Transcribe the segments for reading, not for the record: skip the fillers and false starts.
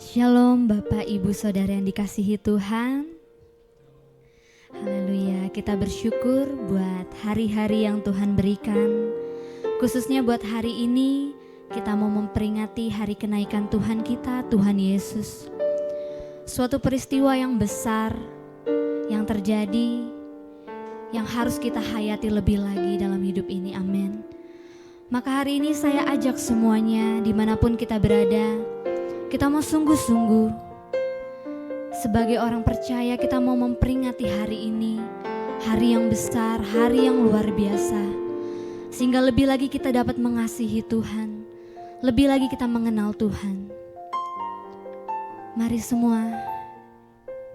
Shalom Bapak Ibu Saudara yang dikasihi Tuhan. Haleluya, kita bersyukur buat hari-hari yang Tuhan berikan. Khususnya buat hari ini kita mau memperingati hari kenaikan Tuhan kita, Tuhan Yesus. Suatu peristiwa yang besar yang terjadi, yang harus kita hayati lebih lagi dalam hidup ini, amin. Maka hari ini saya ajak semuanya dimanapun kita berada, kita mau sungguh-sungguh sebagai orang percaya, kita mau memperingati hari ini, hari yang besar, hari yang luar biasa, sehingga lebih lagi kita dapat mengasihi Tuhan, lebih lagi kita mengenal Tuhan. Mari semua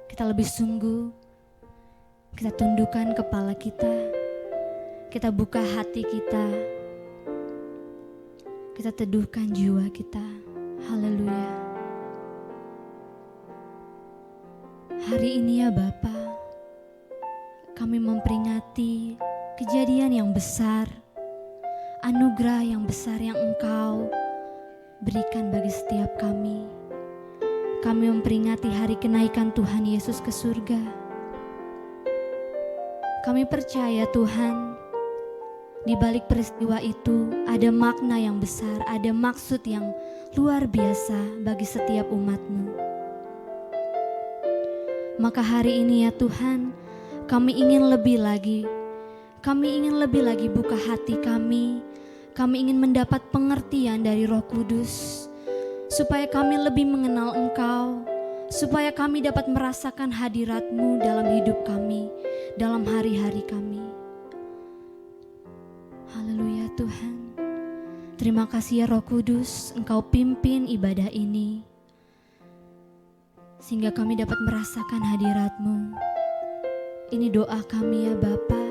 kita lebih sungguh, kita tundukkan kepala kita buka hati kita teduhkan jiwa kita. Haleluya. Hari ini ya Bapa, kami memperingati kejadian yang besar, anugerah yang besar yang Engkau berikan bagi setiap kami. Kami memperingati hari kenaikan Tuhan Yesus ke surga. Kami percaya Tuhan, di balik peristiwa itu ada makna yang besar, ada maksud yang luar biasa bagi setiap umat-Mu. Maka hari ini ya Tuhan, kami ingin lebih lagi buka hati kami ingin mendapat pengertian dari Roh Kudus, supaya kami lebih mengenal Engkau, supaya kami dapat merasakan hadirat-Mu dalam hidup kami, dalam hari-hari kami. Haleluya Tuhan. Terima kasih ya Roh Kudus, Engkau pimpin ibadah ini, sehingga kami dapat merasakan hadirat-Mu. Ini doa kami ya Bapa.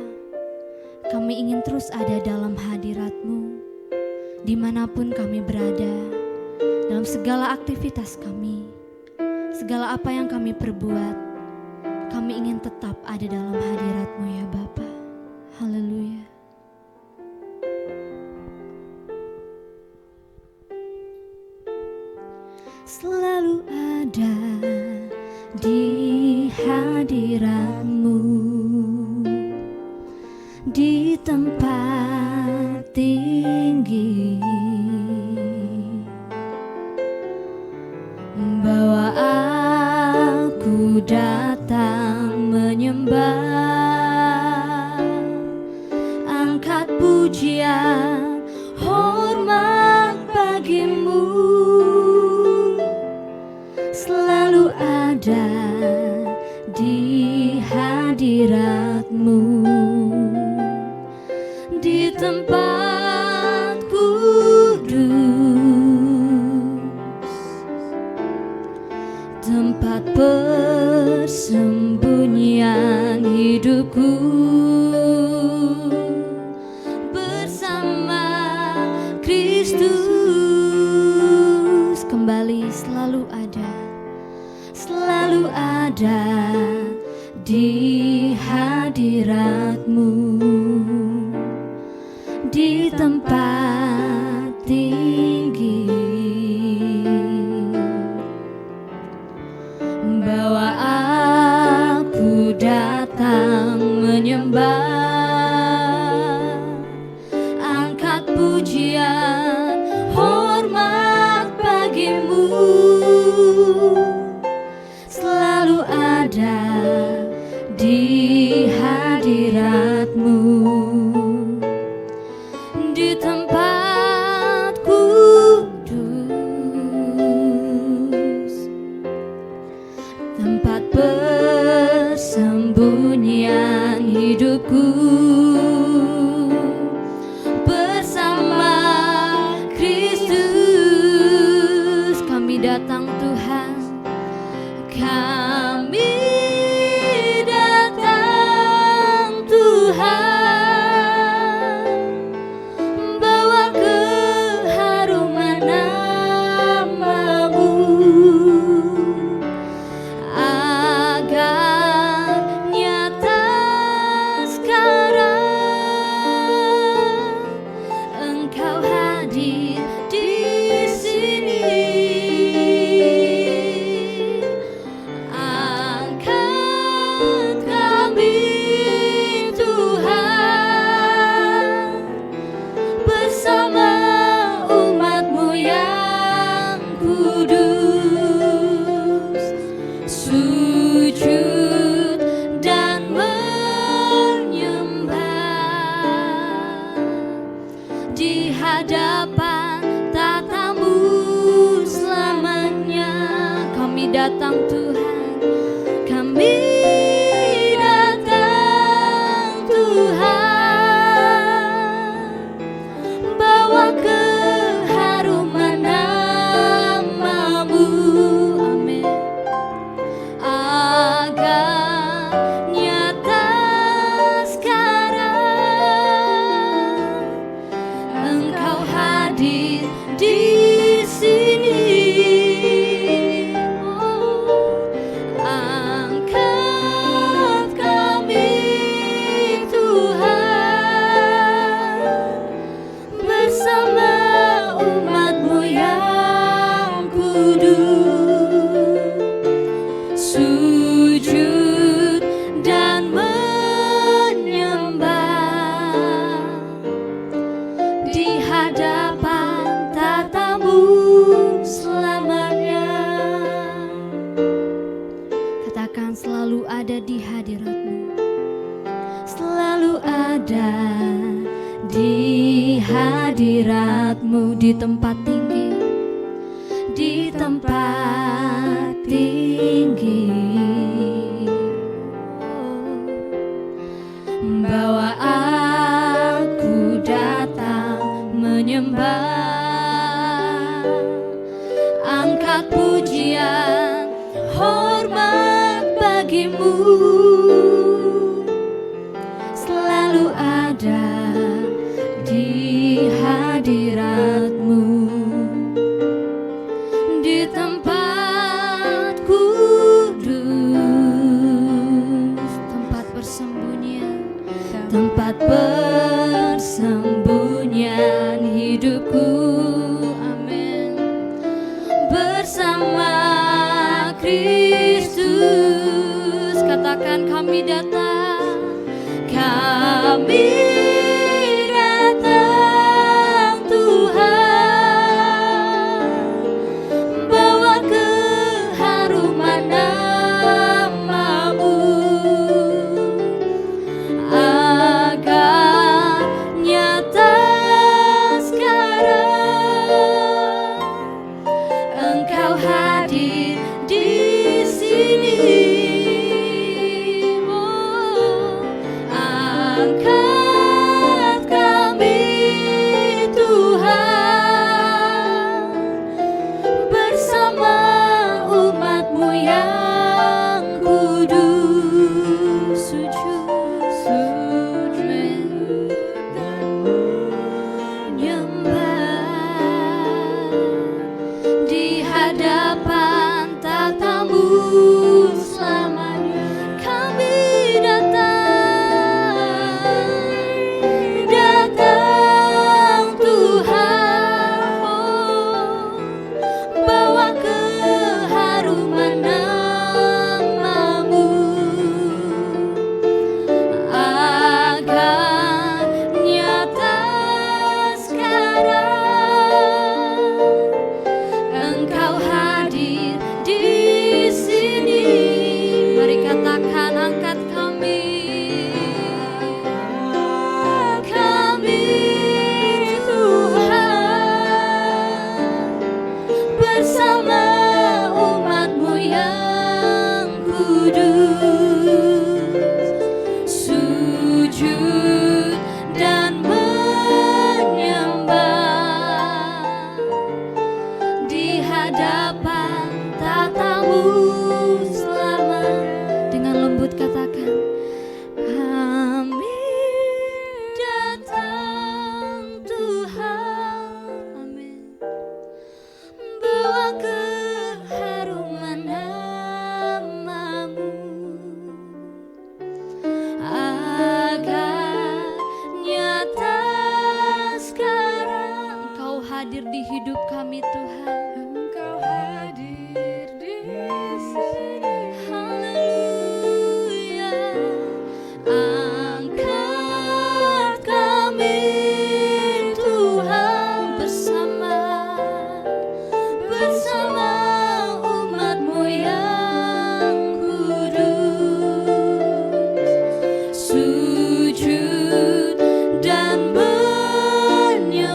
Kami ingin terus ada dalam hadirat-Mu, dimanapun kami berada, dalam segala aktivitas kami, segala apa yang kami perbuat, kami ingin tetap ada dalam hadirat-Mu ya Bapa. Haleluya. Selalu ada di hadirat-Mu, di tempat tinggi, bawa aku datang menyembah, angkat pujian hormat bagi-Mu. Selalu ada di hadirat-Mu, di tempat kudus, tempat persembunyian hidupku, bersama Kristus kembali. Selalu ada di hadirat-Mu, di tempat tinggi, bawa aku datang menyembah, angkat pujian hormat bagi-Mu. Selalu ada di hadirat-Mu, di tempat kudus, tempat persembunyian hidupku, bersama di hadapan tatamu selamanya. Kami datang Tuhan, kami datang Tuhan, bawa keharuman nama-Mu. Amin. Agar nyata sekarang Engkau hadir di sini. Angkat kami Tuhan, bersama umat-Mu yang kudus, sujud dan menyembah di hadapan tatamu selamanya. Katakan, selalu ada di hadirat-Mu, selalu ada di hadirat-Mu, di tempat tinggi, di tempat tinggi. Bawa aku datang menyembah, angkat pujian hormat bagi-Mu, selalu ada di hadirat-Mu, di tempat kudus, tempat persembunyian, tempat persembunyian hidupku. Amin. Bersama Kristus, katakan, kami datang, kami datang Tuhan, bawa keharuman nama-Mu, agar nyata sekarang Engkau hadir di sini. Oh, angkat kami Tuhan, bersama umat-Mu yang kudus, sujud dan menyembah di hadapan tatamu selamanya. Kami datang Tuhan, oh, bawa keharuman nama-Mu, agar nyata sekarang Engkau hadir di sini. Mari katakan, angkat kami Tuhan, bersama umat-Mu yang kudus, sujud dan menyembah di hadapan tatamu selama. Dengan lembut katakan, kami datang Tuhan. Amin. Bawa keharuman nama-Mu, agar nyata sekarang Engkau hadir di hidup kami Tuhan. Engkau hadir di sini. Haleluya. Angkat kami Tuhan, bersama umat-Mu yang kudus, sujud dan menyembah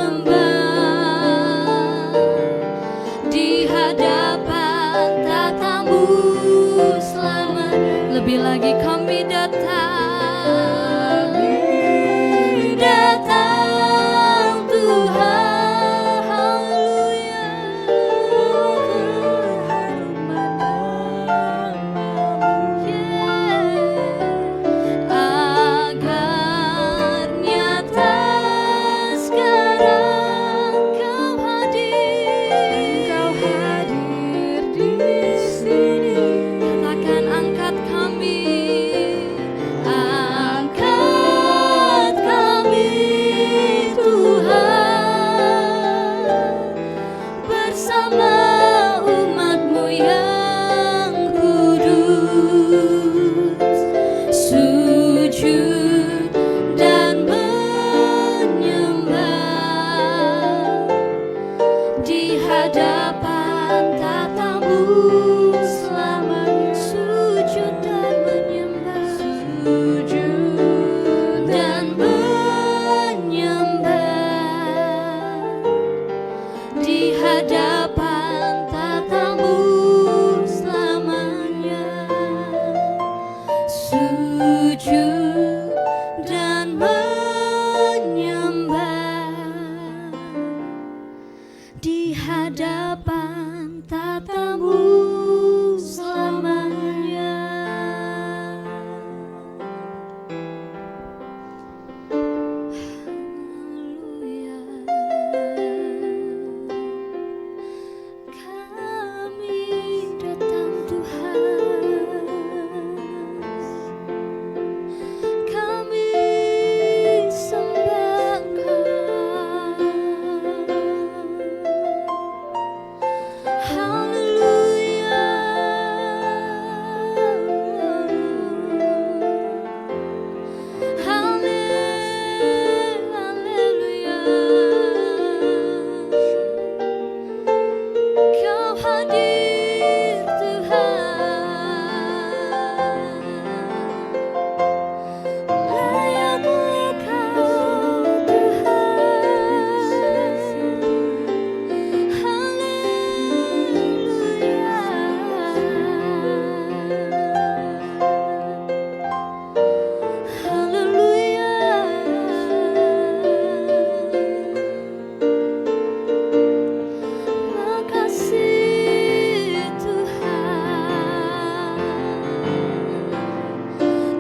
hadapan tatamu selamanya. Haleluya. Kami datang Tuhan, kami sembah Kau. Haleluya. Haleluya. Kau hadir Tuhan, layaklah Kau Tuhan. Haleluya. Makasih Tuhan,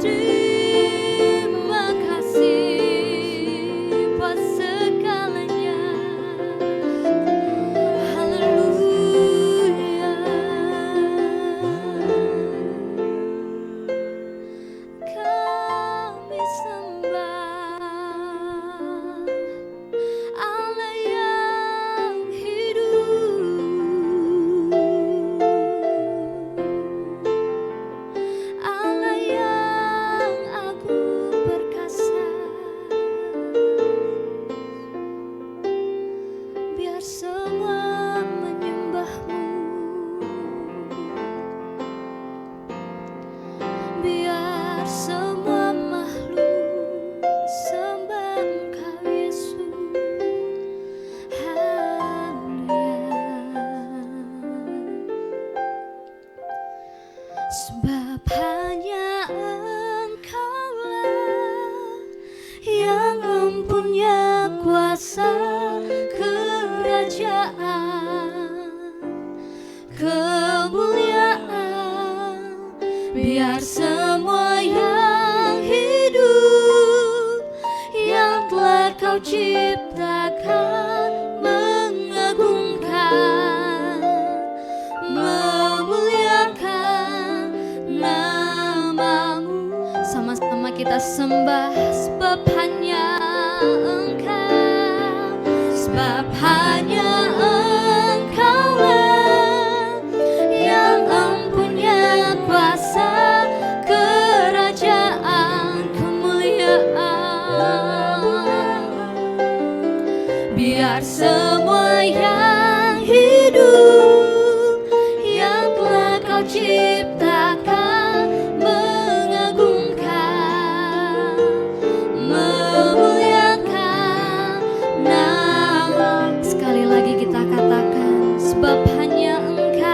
terima kasih buat segalanya. Haleluya. Kami sembah Allah yang hidup, Allah yang agung perkasa. Biar semua menyembah-Mu, biar semua makhluk sembah Engkau Yesus. Haleluya. Sebab hanya Engkaulah yang mempunyai kuasa kerajaan, kemuliaan. Biar semua yang hidup, yang telah Kau ciptakan, mengagungkan, memuliakan nama-Mu. Sama-sama kita sembah, sebab hanya Engkau, sebab hanya Engkaulah yang mempunyai kuasa kerajaan, kemuliaan. Biar semua yang hidup, yang telah Kau ciptakan, mengagungkan, memuliakan nama. Sekali lagi kita katakan, sebab hanya Engkau,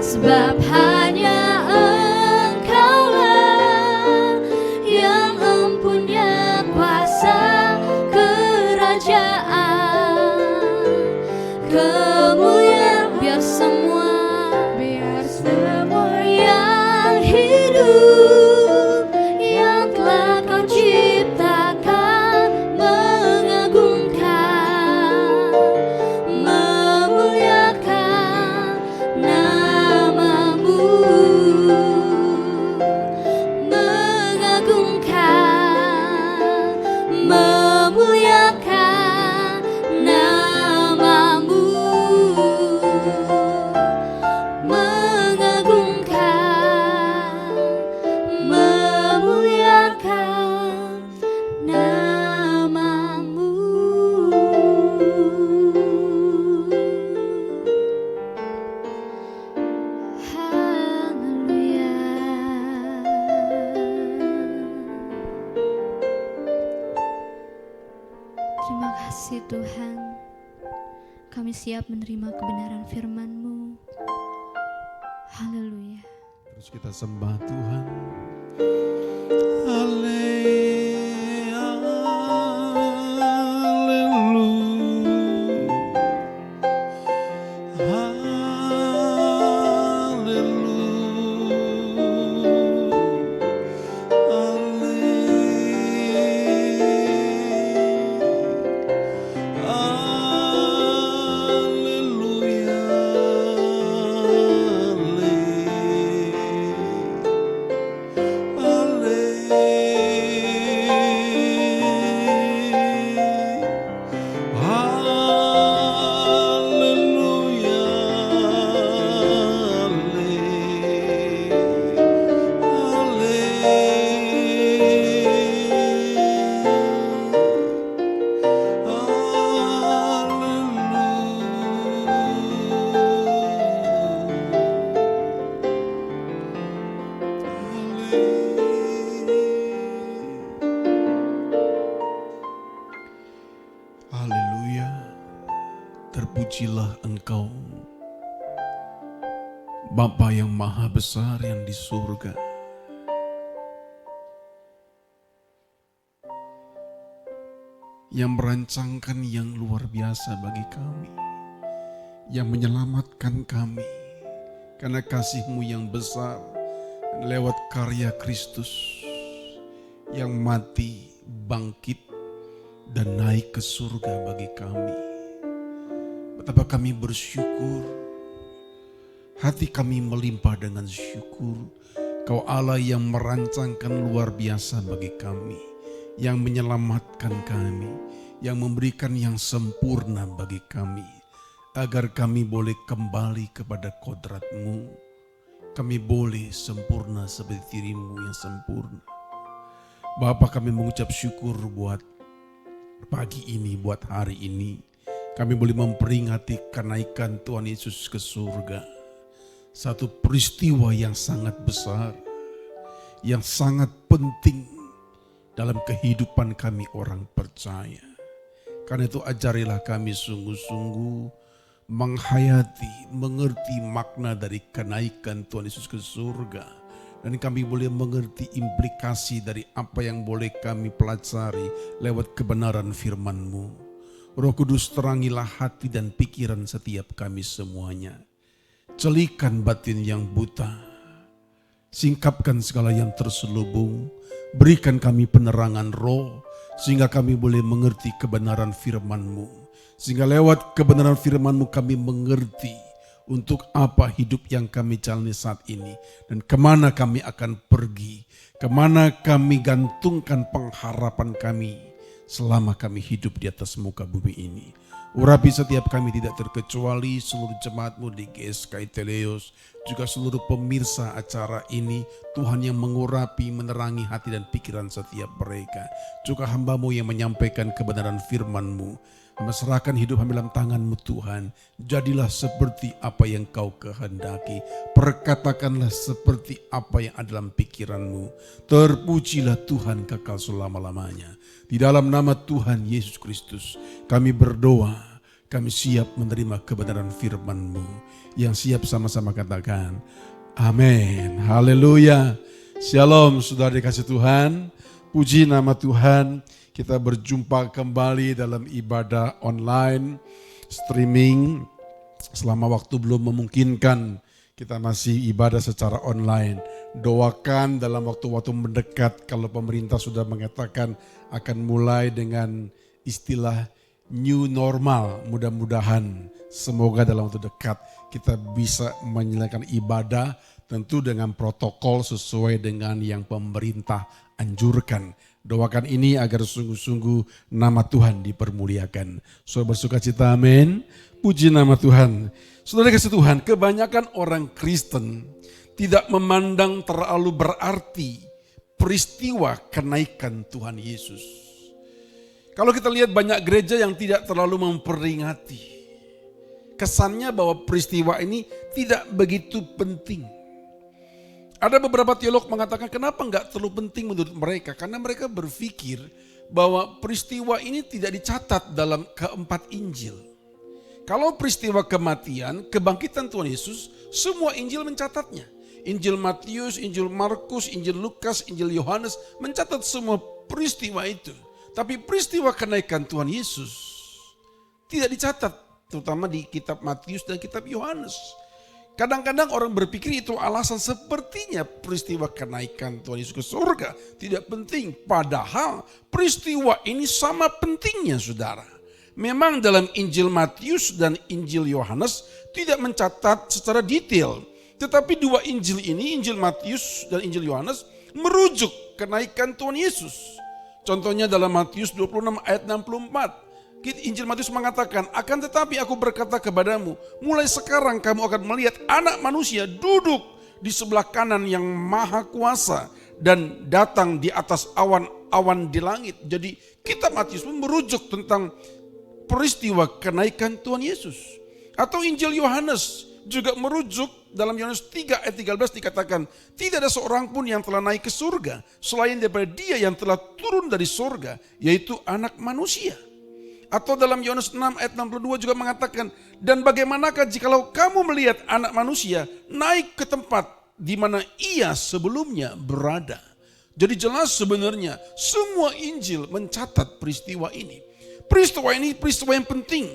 sebab hanya Engkaulah yang mempunyai kuasa kerajaan, kemuliaan. Biar semua yang hidup, yang telah Kau ciptakan, mengagungkan, memuliakan nama-Mu, mengagungkan, memuliakan nama-Mu, mengagungkan, memuliakan nama-Mu. Haleluya. Terima kasih Tuhan, kami siap menerima kebenaran firman-Mu. Haleluya. Terus kita sembah Tuhan. Haleluya. Haleluya. Terpujilah Engkau, Bapa yang maha besar yang di surga. Yang merancangkan yang luar biasa bagi kami. Yang menyelamatkan kami. Karena kasih-Mu yang besar lewat karya Kristus. Yang mati, bangkit, dan naik ke surga bagi kami. Betapa kami bersyukur, hati kami melimpah dengan syukur. Kau Allah yang merancangkan luar biasa bagi kami, yang menyelamatkan kami, yang memberikan yang sempurna bagi kami, agar kami boleh kembali kepada kodrat-Mu. Kami boleh sempurna seperti diri-Mu yang sempurna. Bapa, kami mengucap syukur buat pagi ini, buat hari ini. Kami boleh memperingati kenaikan Tuhan Yesus ke surga. Satu peristiwa yang sangat besar, yang sangat penting dalam kehidupan kami orang percaya. Karena itu ajarilah kami sungguh-sungguh menghayati, mengerti makna dari kenaikan Tuhan Yesus ke surga. Dan kami boleh mengerti implikasi dari apa yang boleh kami pelajari lewat kebenaran firman-Mu. Roh Kudus, terangilah hati dan pikiran setiap kami semuanya. Celikan batin yang buta. Singkapkan segala yang terselubung. Berikan kami penerangan roh, sehingga kami boleh mengerti kebenaran firman-Mu. Sehingga lewat kebenaran firman-Mu kami mengerti untuk apa hidup yang kami jalani saat ini. Dan kemana kami akan pergi. Kemana kami gantungkan pengharapan kami selama kami hidup di atas muka bumi ini. Urapi setiap kami tidak terkecuali seluruh jemaat-Mu di GSKI Teleos, juga seluruh pemirsa acara ini. Tuhan yang mengurapi, menerangi hati dan pikiran setiap mereka. Juga hamba-Mu yang menyampaikan kebenaran firman-Mu. Hamba serahkan hidup hamba dalam tangan-Mu Tuhan. Jadilah seperti apa yang Kau kehendaki. Perkatakanlah seperti apa yang ada dalam pikiran-Mu. Terpujilah Tuhan kekal selama-lamanya. Di dalam nama Tuhan Yesus Kristus kami berdoa. Kami siap menerima kebenaran firman-Mu. Yang siap sama-sama katakan amin. Haleluya. Shalom saudara dikasih Tuhan. Puji nama Tuhan. Kita berjumpa kembali dalam ibadah online, streaming. Selama waktu belum memungkinkan, kita masih ibadah secara online. Doakan dalam waktu-waktu mendekat, kalau pemerintah sudah mengatakan akan mulai dengan istilah new normal. Mudah-mudahan semoga dalam waktu dekat kita bisa menyelesaikan ibadah tentu dengan protokol sesuai dengan yang pemerintah anjurkan. Doakan ini agar sungguh-sungguh nama Tuhan dipermuliakan. Saudara bersuka cita, amin. Puji nama Tuhan. Saudara kasih Tuhan, kebanyakan orang Kristen tidak memandang terlalu berarti peristiwa kenaikan Tuhan Yesus. Kalau kita lihat banyak gereja yang tidak terlalu memperingati. Kesannya bahwa peristiwa ini tidak begitu penting. Ada beberapa teolog mengatakan kenapa enggak terlalu penting menurut mereka. Karena mereka berpikir bahwa peristiwa ini tidak dicatat dalam keempat Injil. Kalau peristiwa kematian, kebangkitan Tuhan Yesus, semua Injil mencatatnya. Injil Matius, Injil Markus, Injil Lukas, Injil Yohanes mencatat semua peristiwa itu. Tapi peristiwa kenaikan Tuhan Yesus tidak dicatat, terutama di kitab Matius dan kitab Yohanes. Kadang-kadang orang berpikir itu alasan, sepertinya peristiwa kenaikan Tuhan Yesus ke surga tidak penting. Padahal peristiwa ini sama pentingnya saudara. Memang dalam Injil Matius dan Injil Yohanes tidak mencatat secara detail. Tetapi dua Injil ini, Injil Matius dan Injil Yohanes, merujuk kenaikan Tuhan Yesus. Contohnya dalam Matius 26 ayat 64. Injil Matius mengatakan, akan tetapi aku berkata kepadamu, mulai sekarang kamu akan melihat anak manusia duduk di sebelah kanan yang maha kuasa dan datang di atas awan-awan di langit. Jadi kitab Matius merujuk tentang peristiwa kenaikan Tuhan Yesus. Atau Injil Yohanes juga merujuk dalam Yohanes 3 ayat 13 dikatakan, tidak ada seorang pun yang telah naik ke surga selain daripada Dia yang telah turun dari surga, yaitu anak manusia. Atau dalam Yohanes 6 ayat 62 juga mengatakan, dan bagaimanakah jikalau kamu melihat anak manusia naik ke tempat di mana ia sebelumnya berada. Jadi jelas sebenarnya semua Injil mencatat peristiwa ini. Peristiwa ini peristiwa yang penting.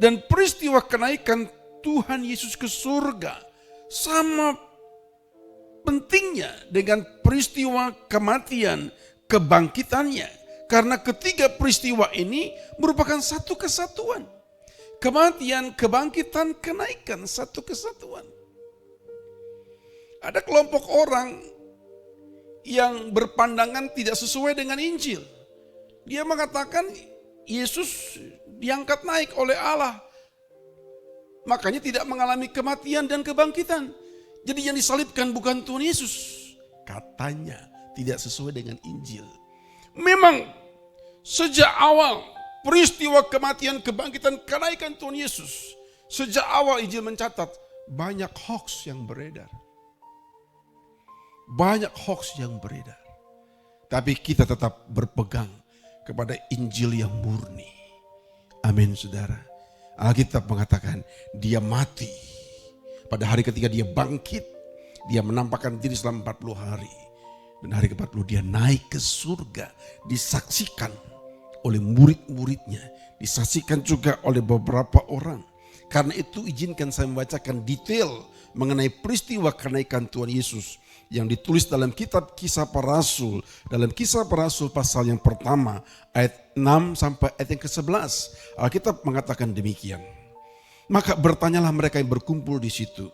Dan peristiwa kenaikan Tuhan Yesus ke surga sama pentingnya dengan peristiwa kematian, kebangkitannya. Karena ketiga peristiwa ini merupakan satu kesatuan. Kematian, kebangkitan, kenaikan, satu kesatuan. Ada kelompok orang yang berpandangan tidak sesuai dengan Injil. Dia mengatakan Yesus diangkat naik oleh Allah. Makanya tidak mengalami kematian dan kebangkitan. Jadi yang disalibkan bukan Tuhan Yesus. Katanya tidak sesuai dengan Injil. Memang sejak awal peristiwa kematian, kebangkitan, kenaikan Tuhan Yesus. Sejak awal Injil mencatat banyak hoax yang beredar. Banyak hoax yang beredar. Tapi kita tetap berpegang kepada Injil yang murni. Amin saudara. Alkitab mengatakan dia mati. Pada hari ketiga dia bangkit. Dia menampakkan diri selama 40 hari. Dan hari ke-40 dia naik ke surga. Disaksikan oleh murid-muridnya. Disaksikan juga oleh beberapa orang. Karena itu izinkan saya membacakan detail mengenai peristiwa kenaikan Tuhan Yesus. Yang ditulis dalam kitab Kisah Para Rasul. Dalam Kisah Para Rasul pasal yang pertama. Ayat 6 sampai ayat yang ke-11. Alkitab mengatakan demikian. Maka bertanyalah mereka yang berkumpul di situ.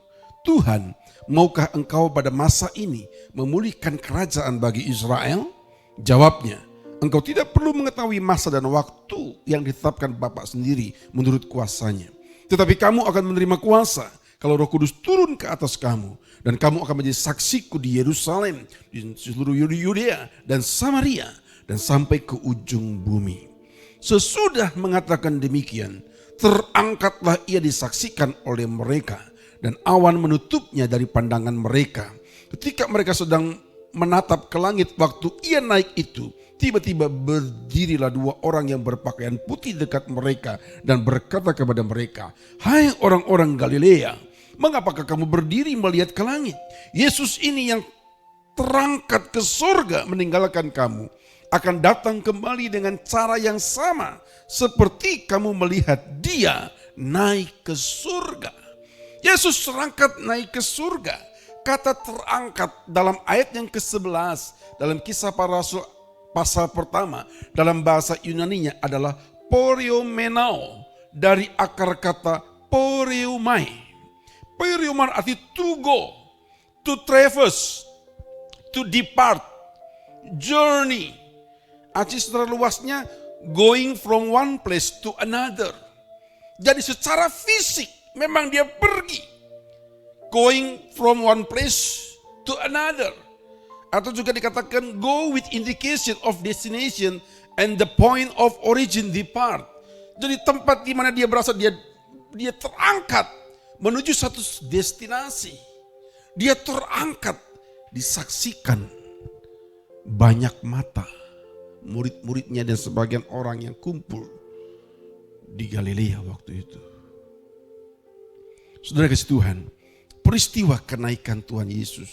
Tuhan, maukah engkau pada masa ini memulihkan kerajaan bagi Israel? Jawabnya, engkau tidak perlu mengetahui masa dan waktu yang ditetapkan Bapa sendiri menurut kuasanya. Tetapi kamu akan menerima kuasa kalau Roh Kudus turun ke atas kamu. Dan kamu akan menjadi saksiku di Yerusalem, di seluruh Yudea dan Samaria, dan sampai ke ujung bumi. Sesudah mengatakan demikian, terangkatlah ia disaksikan oleh mereka. Dan awan menutupnya dari pandangan mereka. Ketika mereka sedang menatap ke langit waktu ia naik itu, tiba-tiba berdirilah dua orang yang berpakaian putih dekat mereka dan berkata kepada mereka, hai orang-orang Galilea, mengapakah kamu berdiri melihat ke langit? Yesus ini yang terangkat ke surga meninggalkan kamu akan datang kembali dengan cara yang sama seperti kamu melihat dia naik ke surga. Yesus terangkat naik ke surga. Kata terangkat dalam ayat yang ke-11 dalam Kisah Para Rasul pasal pertama dalam bahasa Yunaninya adalah poriomenao dari akar kata poreumai. Poreumai arti to go, to traverse, to depart, journey. Arti secara luasnya going from one place to another. Jadi secara fisik memang dia pergi. Going from one place to another. Atau juga dikatakan go with indication of destination and the point of origin depart. Jadi tempat di mana dia berasal, dia terangkat menuju satu destinasi. Dia terangkat, disaksikan banyak mata. Murid-muridnya dan sebagian orang yang kumpul di Galilea waktu itu. Saudara kasih Tuhan, peristiwa kenaikan Tuhan Yesus.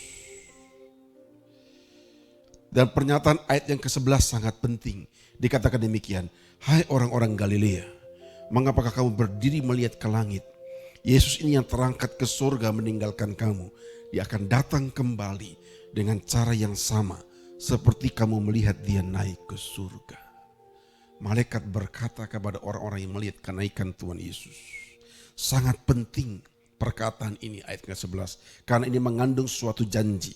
Dan pernyataan ayat yang ke-11 sangat penting. Dikatakan demikian, hai orang-orang Galilea, mengapakah kamu berdiri melihat ke langit? Yesus ini yang terangkat ke surga meninggalkan kamu. Dia akan datang kembali dengan cara yang sama seperti kamu melihat dia naik ke surga. Malaikat berkata kepada orang-orang yang melihat kenaikan Tuhan Yesus. Sangat penting perkataan ini ayat ke-11. Karena ini mengandung suatu janji.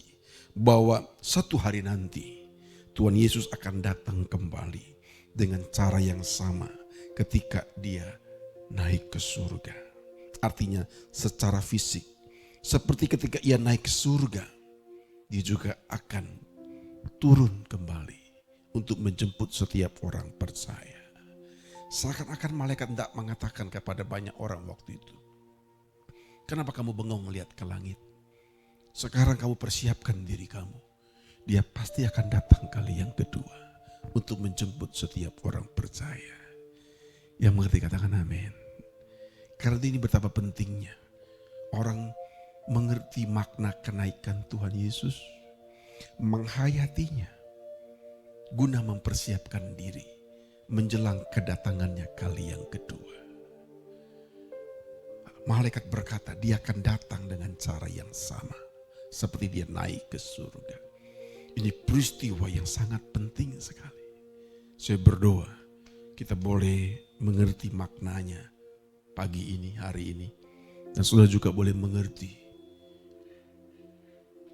Bahwa satu hari nanti Tuhan Yesus akan datang kembali. Dengan cara yang sama ketika dia naik ke surga. Artinya secara fisik. Seperti ketika ia naik ke surga. Dia juga akan turun kembali. Untuk menjemput setiap orang percaya. Seakan-akan malaikat tidak mengatakan kepada banyak orang waktu itu. Kenapa kamu bengong melihat ke langit? Sekarang kamu persiapkan diri kamu. Dia pasti akan datang kali yang kedua. Untuk menjemput setiap orang percaya. Yang mengerti katakan amin. Karena ini betapa pentingnya orang mengerti makna kenaikan Tuhan Yesus, menghayatinya, guna mempersiapkan diri menjelang kedatangannya kali yang kedua. Malaikat berkata, dia akan datang dengan cara yang sama seperti dia naik ke surga. Ini peristiwa yang sangat penting sekali. Saya berdoa kita boleh mengerti maknanya pagi ini, hari ini. Dan saudara juga boleh mengerti,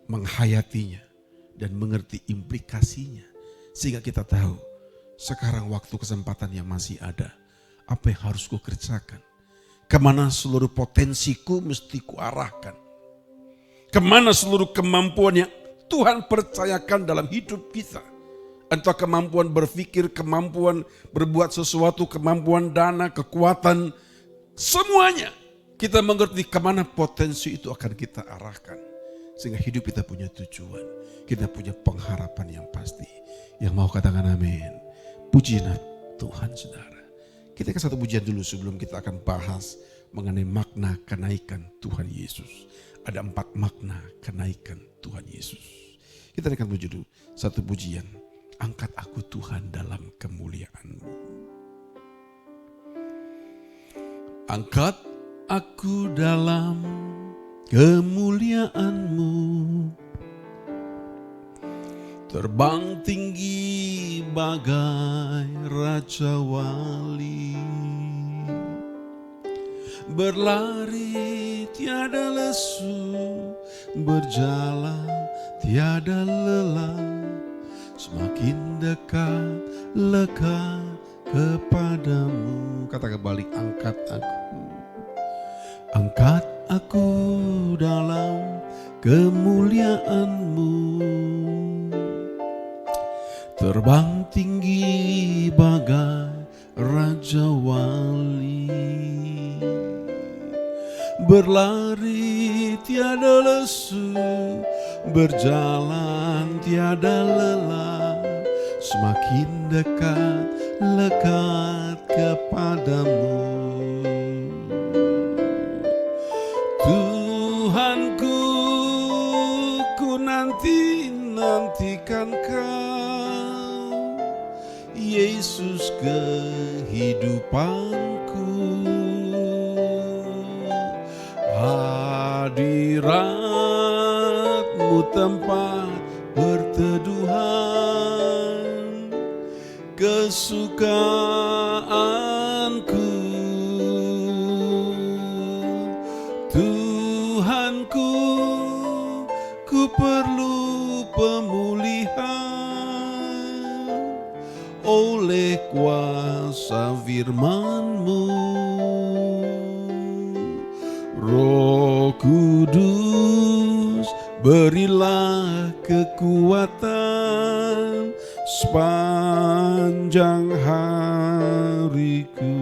menghayatinya dan mengerti implikasinya. Sehingga kita tahu sekarang waktu kesempatan yang masih ada, apa yang harus ku kerjakan. Kemana seluruh potensiku mesti kuarahkan. Kemana seluruh kemampuan yang Tuhan percayakan dalam hidup kita. Entah kemampuan berpikir, kemampuan berbuat sesuatu, kemampuan dana, kekuatan. Semuanya kita mengerti kemana potensi itu akan kita arahkan. Sehingga hidup kita punya tujuan. Kita punya pengharapan yang pasti. Yang mau katakan amin. Pujilah Tuhan saudara. Kita ke satu pujian dulu sebelum kita akan bahas mengenai makna kenaikan Tuhan Yesus. Ada 4 makna kenaikan Tuhan Yesus. Kita akan puji dulu satu pujian. Angkat aku Tuhan dalam kemuliaan-Mu. Angkat aku dalam kemuliaan-Mu. Terbang tinggi bagai Raja Wali. Berlari tiada lesu, berjalan tiada lelah. Semakin dekat, lekat kepadamu. Kata kebalik, angkat aku. Angkat aku dalam kemuliaan-Mu. Terbang tinggi bagai Raja Wali. Berlari tiada lesu, berjalan tiada lelah. Semakin dekat, lekat kepadamu. Tuhanku, ku nantikan Kau, Yesus kehidupanku. Hadirat-Mu tempat perteduhan, kesukaanku. Tuhanku, ku perlu pemulihan oleh kuasa firman-Mu. Roh Kudus, berilah kekuatan sepanjang hariku.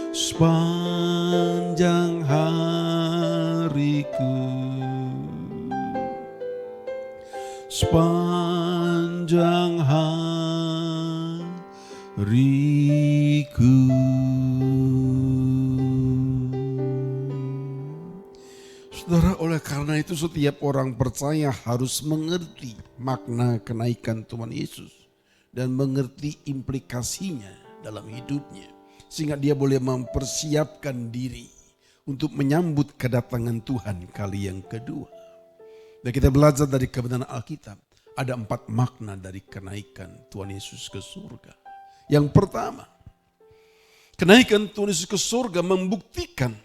Sepanjang hariku. Sepanjang hariku. Saudara, oleh karena itu setiap orang percaya harus mengerti makna kenaikan Tuhan Yesus dan mengerti implikasinya dalam hidupnya, sehingga dia boleh mempersiapkan diri untuk menyambut kedatangan Tuhan kali yang kedua. Dan kita belajar dari kebenaran Alkitab, ada 4 makna dari kenaikan Tuhan Yesus ke surga. Yang pertama, kenaikan Tuhan Yesus ke surga membuktikan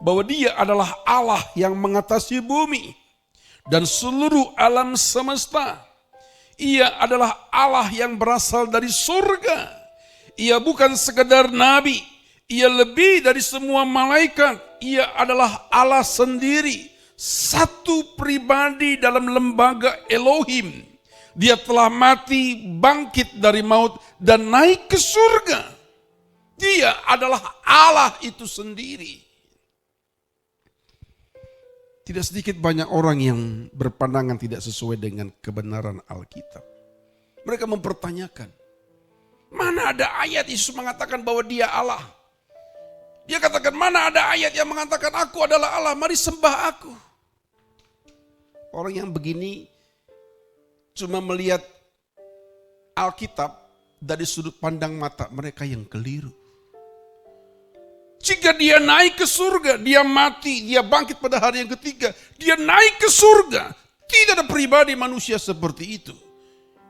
bahwa Dia adalah Allah yang mengatasi bumi dan seluruh alam semesta. Ia adalah Allah yang berasal dari surga. Ia bukan sekedar nabi, Ia lebih dari semua malaikat. Ia adalah Allah sendiri, satu pribadi dalam lembaga Elohim. Dia telah mati, bangkit dari maut dan naik ke surga. Dia adalah Allah itu sendiri. Tidak sedikit banyak orang yang berpandangan tidak sesuai dengan kebenaran Alkitab. Mereka mempertanyakan, Mana ada ayat Yesus mengatakan bahwa dia Allah? Dia katakan, mana ada ayat yang mengatakan aku adalah Allah, mari sembah aku. Orang yang begini cuma melihat Alkitab dari sudut pandang mata mereka yang keliru. Jika dia naik ke surga, dia mati, dia bangkit pada hari yang ketiga, dia naik ke surga. Tidak ada pribadi manusia seperti itu.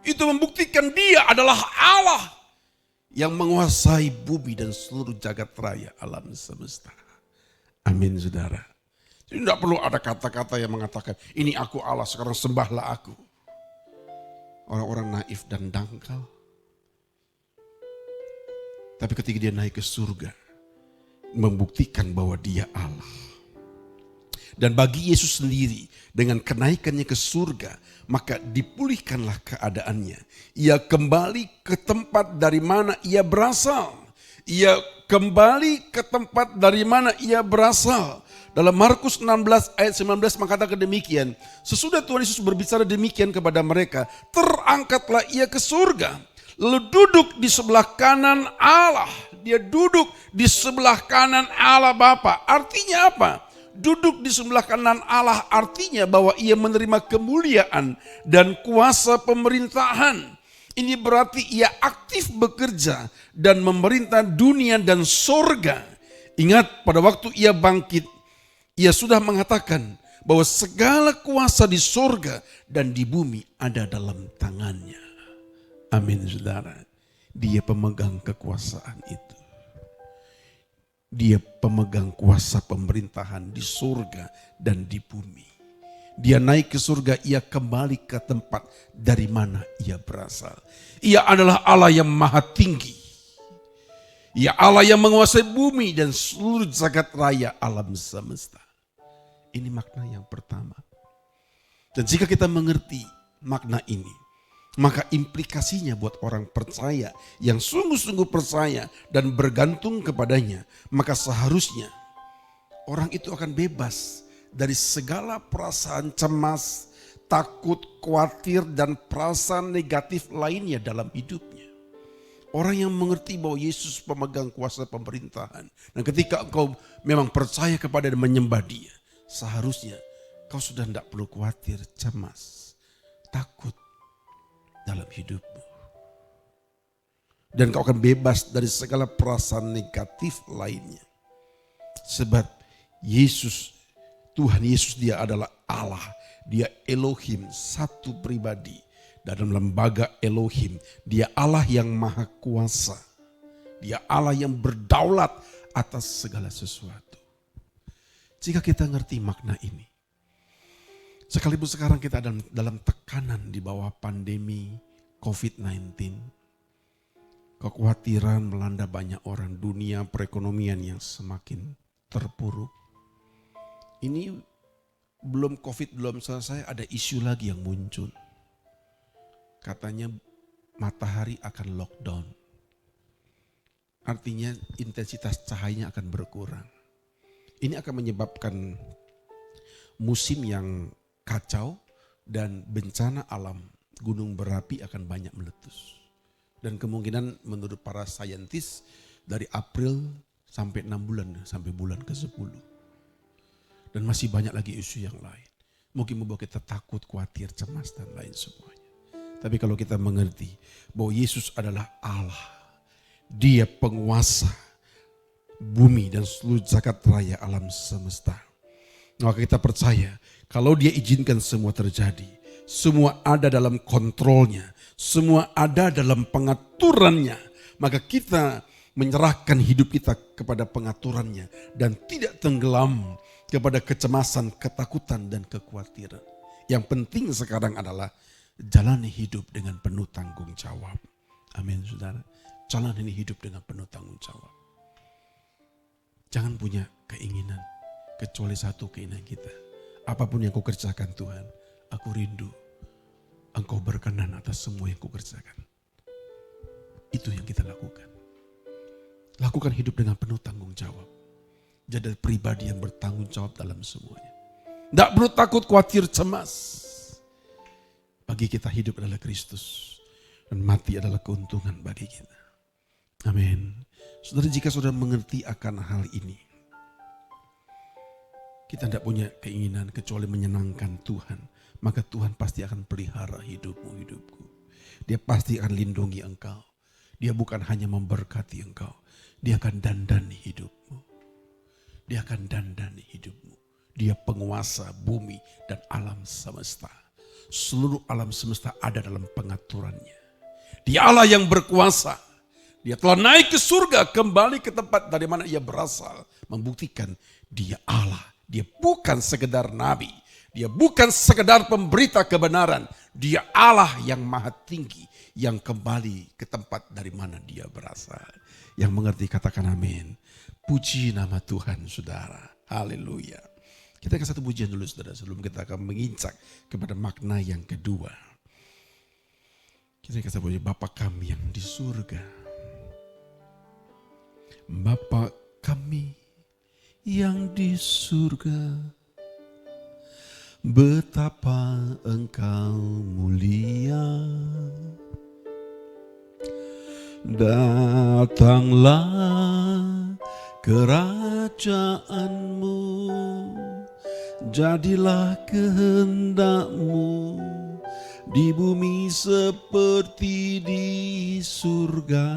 Itu membuktikan dia adalah Allah yang menguasai bumi dan seluruh jagat raya alam semesta. Amin, saudara. Jadi tidak perlu ada kata-kata yang mengatakan, ini aku Allah, sekarang sembahlah aku. Orang-orang naif dan dangkal. Tapi ketika dia naik ke surga, membuktikan bahwa dia Allah. Dan bagi Yesus sendiri, dengan kenaikannya ke surga, maka dipulihkanlah keadaannya. Ia kembali ke tempat dari mana ia berasal. Ia kembali ke tempat dari mana ia berasal. Dalam Markus 16 ayat 19 mengatakan demikian. Sesudah Tuhan Yesus berbicara demikian kepada mereka, terangkatlah ia ke surga. Lalu duduk di sebelah kanan Allah. Dia duduk di sebelah kanan Allah Bapa. Artinya apa? Duduk di sebelah kanan Allah artinya bahwa ia menerima kemuliaan dan kuasa pemerintahan. Ini berarti ia aktif bekerja dan memerintah dunia dan sorga. Ingat, pada waktu ia bangkit, ia sudah mengatakan bahwa segala kuasa di sorga dan di bumi ada dalam tangannya. Amin, saudara. Dia pemegang kekuasaan itu. Dia pemegang kuasa pemerintahan di surga dan di bumi. Dia naik ke surga, ia kembali ke tempat dari mana ia berasal. Ia adalah Allah yang maha tinggi. Ia Allah yang menguasai bumi dan seluruh jagat raya alam semesta. Ini makna yang pertama. Dan jika kita mengerti makna ini, maka implikasinya buat orang percaya yang sungguh-sungguh percaya dan bergantung kepadanya, maka seharusnya orang itu akan bebas dari segala perasaan cemas, takut, khawatir, dan perasaan negatif lainnya dalam hidupnya. Orang yang mengerti bahwa Yesus pemegang kuasa pemerintahan, dan ketika engkau memang percaya kepada dan menyembah Dia, seharusnya kau sudah tidak perlu khawatir, cemas, takut dalam hidupmu. Dan kau akan bebas dari segala perasaan negatif lainnya. Sebab Yesus, Tuhan Yesus, dia adalah Allah. Dia Elohim, satu pribadi. Dalam lembaga Elohim, dia Allah yang maha kuasa. Dia Allah yang berdaulat atas segala sesuatu. Jika kita ngerti makna ini, sekalipun sekarang kita dalam tekanan di bawah pandemi COVID-19, kekhawatiran melanda banyak orang, dunia perekonomian yang semakin terpuruk. Ini belum COVID belum selesai, ada isu lagi yang muncul. Katanya matahari akan lockdown. Artinya intensitas cahayanya akan berkurang. Ini akan menyebabkan musim yang kacau dan bencana alam, gunung berapi akan banyak meletus. Dan kemungkinan menurut para saintis dari April sampai 6 bulan, sampai bulan ke-10. Dan masih banyak lagi isu yang lain. Mungkin membuat kita takut, khawatir, cemas dan lain semuanya. Tapi kalau kita mengerti bahwa Yesus adalah Allah, Dia penguasa bumi dan seluruh jagat raya alam semesta, maka kita percaya kalau Dia izinkan semua terjadi, semua ada dalam kontrolnya, semua ada dalam pengaturannya, maka kita menyerahkan hidup kita kepada pengaturannya dan tidak tenggelam kepada kecemasan, ketakutan dan kekhawatiran. Yang penting sekarang adalah jalani hidup dengan penuh tanggung jawab. Amin, saudara. Jalani hidup dengan penuh tanggung jawab. Jangan punya keinginan kecuali satu keinginan kita. Apapun yang kau kerjakan Tuhan, aku rindu Engkau berkenan atas semua yang kau kerjakan. Itu yang kita lakukan. Lakukan hidup dengan penuh tanggung jawab. Jadi pribadi yang bertanggung jawab dalam semuanya. Tidak perlu takut, khawatir, cemas. Bagi kita hidup adalah Kristus dan mati adalah keuntungan bagi kita. Amin. Saudara, jika saudara mengerti akan hal ini, kita tidak punya keinginan kecuali menyenangkan Tuhan. Maka Tuhan pasti akan pelihara hidupmu, hidupku. Dia pasti akan lindungi engkau. Dia bukan hanya memberkati engkau. Dia akan dandani hidupmu. Dia akan dandani hidupmu. Dia penguasa bumi dan alam semesta. Seluruh alam semesta ada dalam pengaturannya. Dia Allah yang berkuasa. Dia telah naik ke surga, kembali ke tempat dari mana ia berasal. Membuktikan dia Allah. Dia bukan sekedar nabi. Dia bukan sekedar pemberita kebenaran. Dia Allah yang maha tinggi. Yang kembali ke tempat dari mana dia berasal. Yang mengerti katakan amin. Puji nama Tuhan saudara. Haleluya. Kita ke satu pujian dulu saudara. Sebelum kita akan menginjak kepada makna yang kedua. Kita ke satu pujian. Bapa kami yang di surga. Bapa kami yang di surga. Betapa engkau mulia. Datanglah kerajaanmu, jadilah kehendakmu di bumi seperti di surga.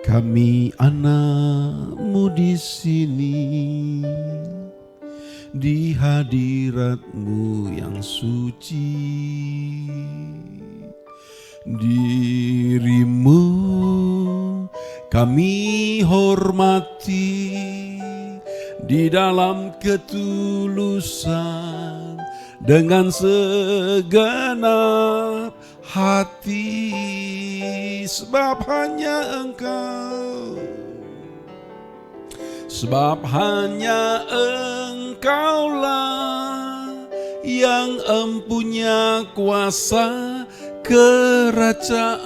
Kami anak-Mu di sini, di hadirat-Mu yang suci. Diri-Mu kami hormati di dalam ketulusan dengan segenap hati, sebab hanya Engkaulah yang empunya kuasa kerajaan,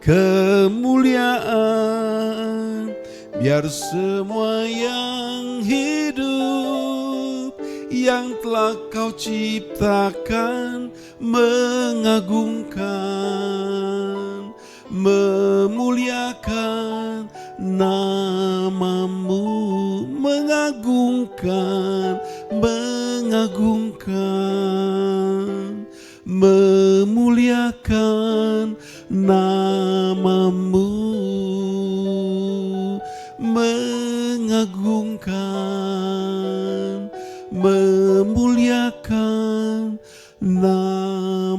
kemuliaan, biar semua yang hidup yang telah Kau ciptakan mengagungkan, memuliakan nama-Mu, mengagungkan, memuliakan nama-Mu, mengagungkan, memuliakan nama-Mu.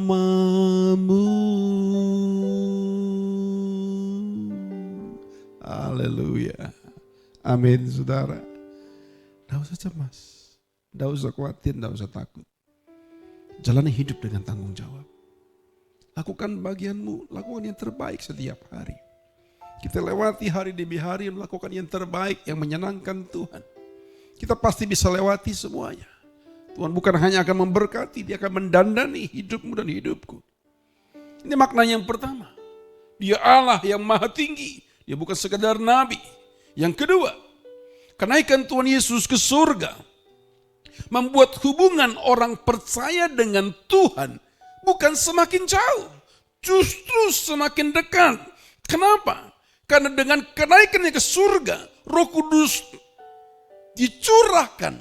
Haleluya. Amin saudara. Tidak usah cemas, tidak usah khawatir, tidak usah takut. Jalani hidup dengan tanggung jawab. Lakukan bagianmu, lakukan yang terbaik setiap hari. Kita lewati hari demi hari melakukan yang terbaik yang menyenangkan Tuhan. Kita pasti bisa lewati semuanya. Tuhan bukan hanya akan memberkati, Dia akan mendandani hidupmu dan hidupku. Ini makna yang pertama. Dia Allah yang maha tinggi. Dia bukan sekedar nabi. Yang kedua, kenaikan Tuhan Yesus ke surga membuat hubungan orang percaya dengan Tuhan bukan semakin jauh, justru semakin dekat. Kenapa? Karena dengan kenaikannya ke surga, Roh Kudus dicurahkan,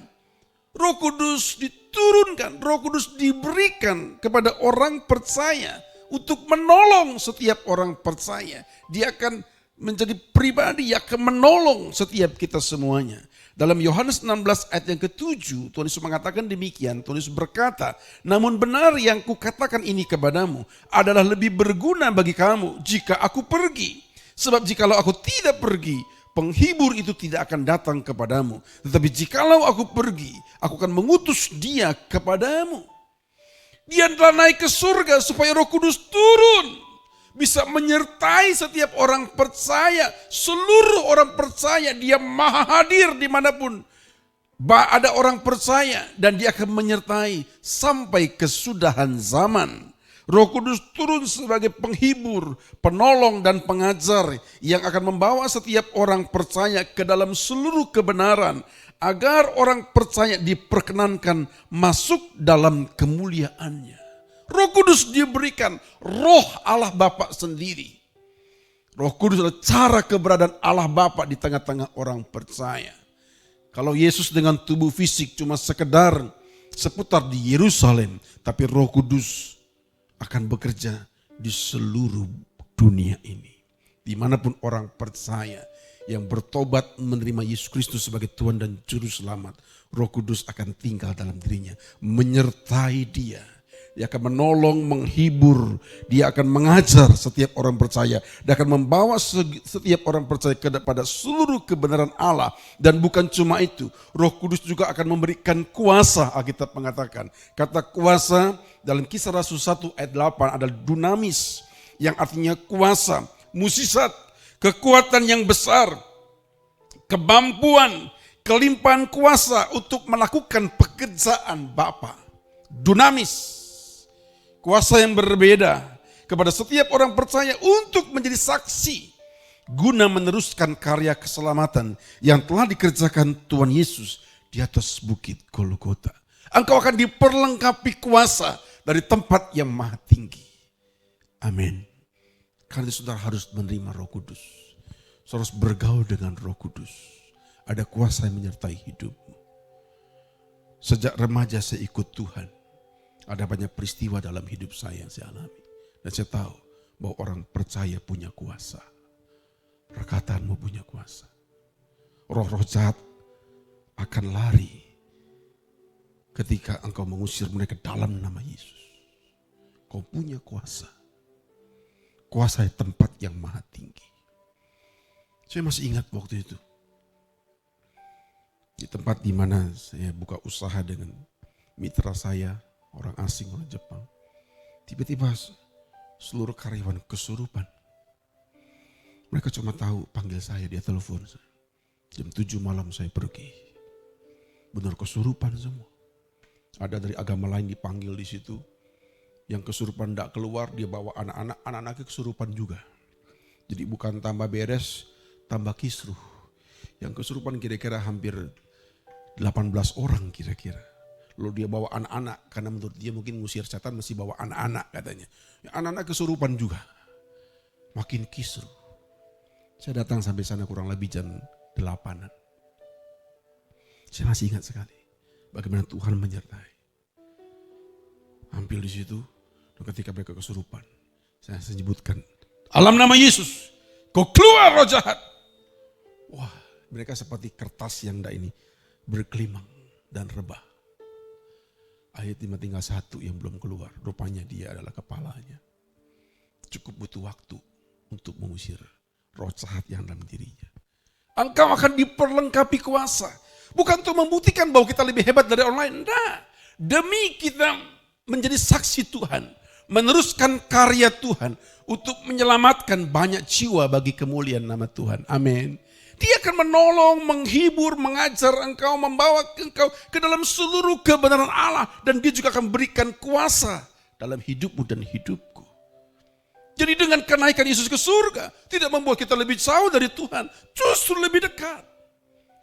Roh Kudus diturunkan, Roh Kudus diberikan kepada orang percaya untuk menolong setiap orang percaya. Dia akan menjadi pribadi yang akan menolong setiap kita semuanya. Dalam Yohanes 16 ayat yang ke-7, Tuhan Yesus mengatakan demikian. Tuhan Yesus berkata, namun benar yang kukatakan ini kepadamu adalah lebih berguna bagi kamu jika aku pergi. Sebab jikalau aku tidak pergi, penghibur itu tidak akan datang kepadamu. Tetapi jikalau aku pergi, aku akan mengutus dia kepadamu. Dia telah naik ke surga supaya Roh Kudus turun. Bisa menyertai setiap orang percaya, seluruh orang percaya. Dia maha hadir dimanapun ada orang percaya, dan Dia akan menyertai sampai kesudahan zaman. Roh Kudus turun sebagai penghibur, penolong dan pengajar yang akan membawa setiap orang percaya ke dalam seluruh kebenaran, agar orang percaya diperkenankan masuk dalam kemuliaannya. Roh Kudus diberikan roh Allah Bapa sendiri. Roh Kudus adalah cara keberadaan Allah Bapa di tengah-tengah orang percaya. Kalau Yesus dengan tubuh fisik cuma sekedar seputar di Yerusalem, tapi Roh Kudus akan bekerja di seluruh dunia ini. Dimanapun orang percaya yang bertobat menerima Yesus Kristus sebagai Tuhan dan Juru Selamat, Roh Kudus akan tinggal dalam dirinya, menyertai dia. Dia akan menolong, menghibur, dia akan mengajar setiap orang percaya. Dia akan membawa setiap orang percaya kepada seluruh kebenaran Allah. Dan bukan cuma itu, Roh Kudus juga akan memberikan kuasa, Alkitab mengatakan. Kata kuasa dalam Kisah Rasul 1 ayat 8 adalah dunamis, yang artinya kuasa, musisat, kekuatan yang besar, kemampuan, kelimpahan kuasa untuk melakukan pekerjaan Bapa. Dunamis. Kuasa yang berbeda kepada setiap orang percaya untuk menjadi saksi guna meneruskan karya keselamatan yang telah dikerjakan Tuhan Yesus di atas bukit Golgota. Engkau akan diperlengkapi kuasa dari tempat yang maha tinggi. Amin. Karena saudara harus menerima Roh Kudus. Saudara harus bergaul dengan Roh Kudus. Ada kuasa yang menyertai hidupmu. Sejak remaja saya ikut Tuhan. Ada banyak peristiwa dalam hidup saya yang saya alami. Dan saya tahu bahwa orang percaya punya kuasa. Perkataanmu punya kuasa. Roh-roh jahat akan lari ketika engkau mengusir mereka dalam nama Yesus. Kau punya kuasa. Kuasa di tempat yang maha tinggi. Saya masih ingat waktu itu. Di tempat di mana saya buka usaha dengan mitra saya, orang asing, orang Jepang. Tiba-tiba seluruh karyawan kesurupan. Mereka cuma tahu panggil saya, dia telepon saya. Jam 7 malam saya pergi. Benar kesurupan semua. Ada dari agama lain dipanggil di situ. Yang kesurupan tidak keluar, dia bawa anak-anaknya kesurupan juga. Jadi bukan tambah beres, tambah kisruh. Yang kesurupan kira-kira hampir 18 orang kira-kira. Lalu dia bawa anak-anak, karena menurut dia mungkin ngusir setan mesti bawa anak-anak katanya. Ya, anak-anak kesurupan juga. Makin kisruh. Saya datang sampai sana kurang lebih jam 8-an. Saya masih ingat sekali bagaimana Tuhan menyertai. Hampir di situ, dan ketika mereka kesurupan, saya sebutkan, dalam nama Yesus, kau keluar roh jahat. Wah, mereka seperti kertas yang ini berkelimang dan rebah. Ayat 5 tinggal satu yang belum keluar. Rupanya dia adalah kepalanya. Cukup butuh waktu untuk mengusir roh jahat yang dalam dirinya. Engkau akan diperlengkapi kuasa. Bukan untuk membuktikan bahwa kita lebih hebat dari orang lain. Nah, demi kita menjadi saksi Tuhan. Meneruskan karya Tuhan. Untuk menyelamatkan banyak jiwa bagi kemuliaan nama Tuhan. Amin. Dia akan menolong, menghibur, mengajar engkau, membawa engkau ke dalam seluruh kebenaran Allah. Dan dia juga akan berikan kuasa dalam hidupmu dan hidupku. Jadi dengan kenaikan Yesus ke surga, tidak membuat kita lebih jauh dari Tuhan. Justru lebih dekat.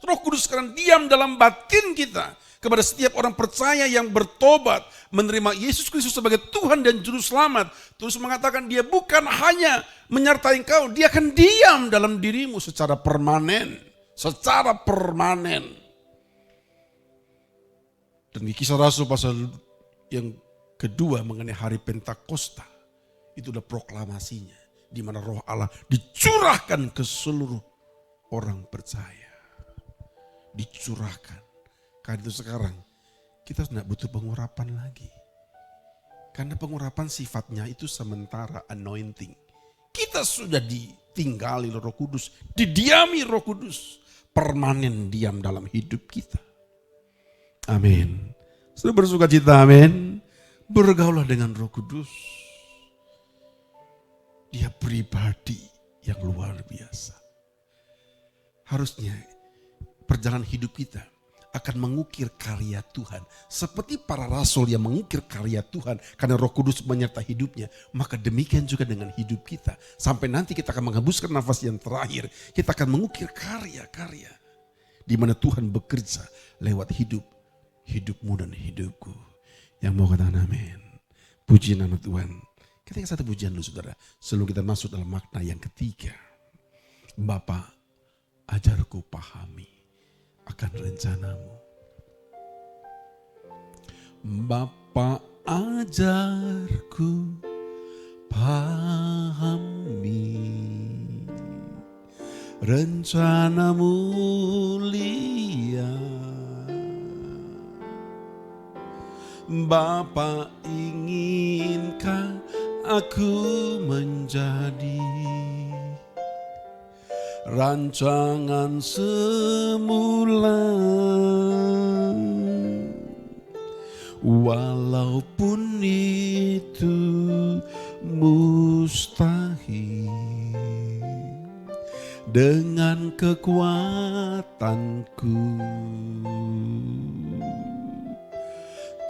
Roh Kudus sekarang diam dalam batin kita. Kepada setiap orang percaya yang bertobat, menerima Yesus Kristus sebagai Tuhan dan Juru Selamat. Terus mengatakan dia bukan hanya menyertai engkau, dia akan diam dalam dirimu secara permanen. Secara permanen. Dan di Kisah Rasul pasal yang kedua mengenai hari Pentakosta, itu adalah proklamasinya. Di mana roh Allah dicurahkan ke seluruh orang percaya. Dicurahkan. Karena itu sekarang kita tidak butuh pengurapan lagi. Karena pengurapan sifatnya itu sementara, anointing. Kita sudah ditinggali Roh Kudus, didiami Roh Kudus, permanen diam dalam hidup kita. Amin. Sudah bersuka cita, amin. Bergaulah dengan Roh Kudus. Dia pribadi yang luar biasa. Harusnya perjalanan hidup kita akan mengukir karya Tuhan. Seperti para rasul yang mengukir karya Tuhan karena Roh Kudus menyertai hidupnya. Maka demikian juga dengan hidup kita. Sampai nanti kita akan menghembuskan nafas yang terakhir. Kita akan mengukir karya-karya. Di mana Tuhan bekerja lewat hidupmu dan hidupku. Yang mau katakan amin. Puji nama Tuhan. Kita yang satu pujian dulu saudara. Sebelum kita masuk dalam makna yang ketiga. Bapa, ajarku pahami akan rencanamu. Bapa, ajarku pahami rencanamu mulia. Bapa, inginkan aku menjadi rancangan semula, walaupun itu mustahil dengan kekuatanku.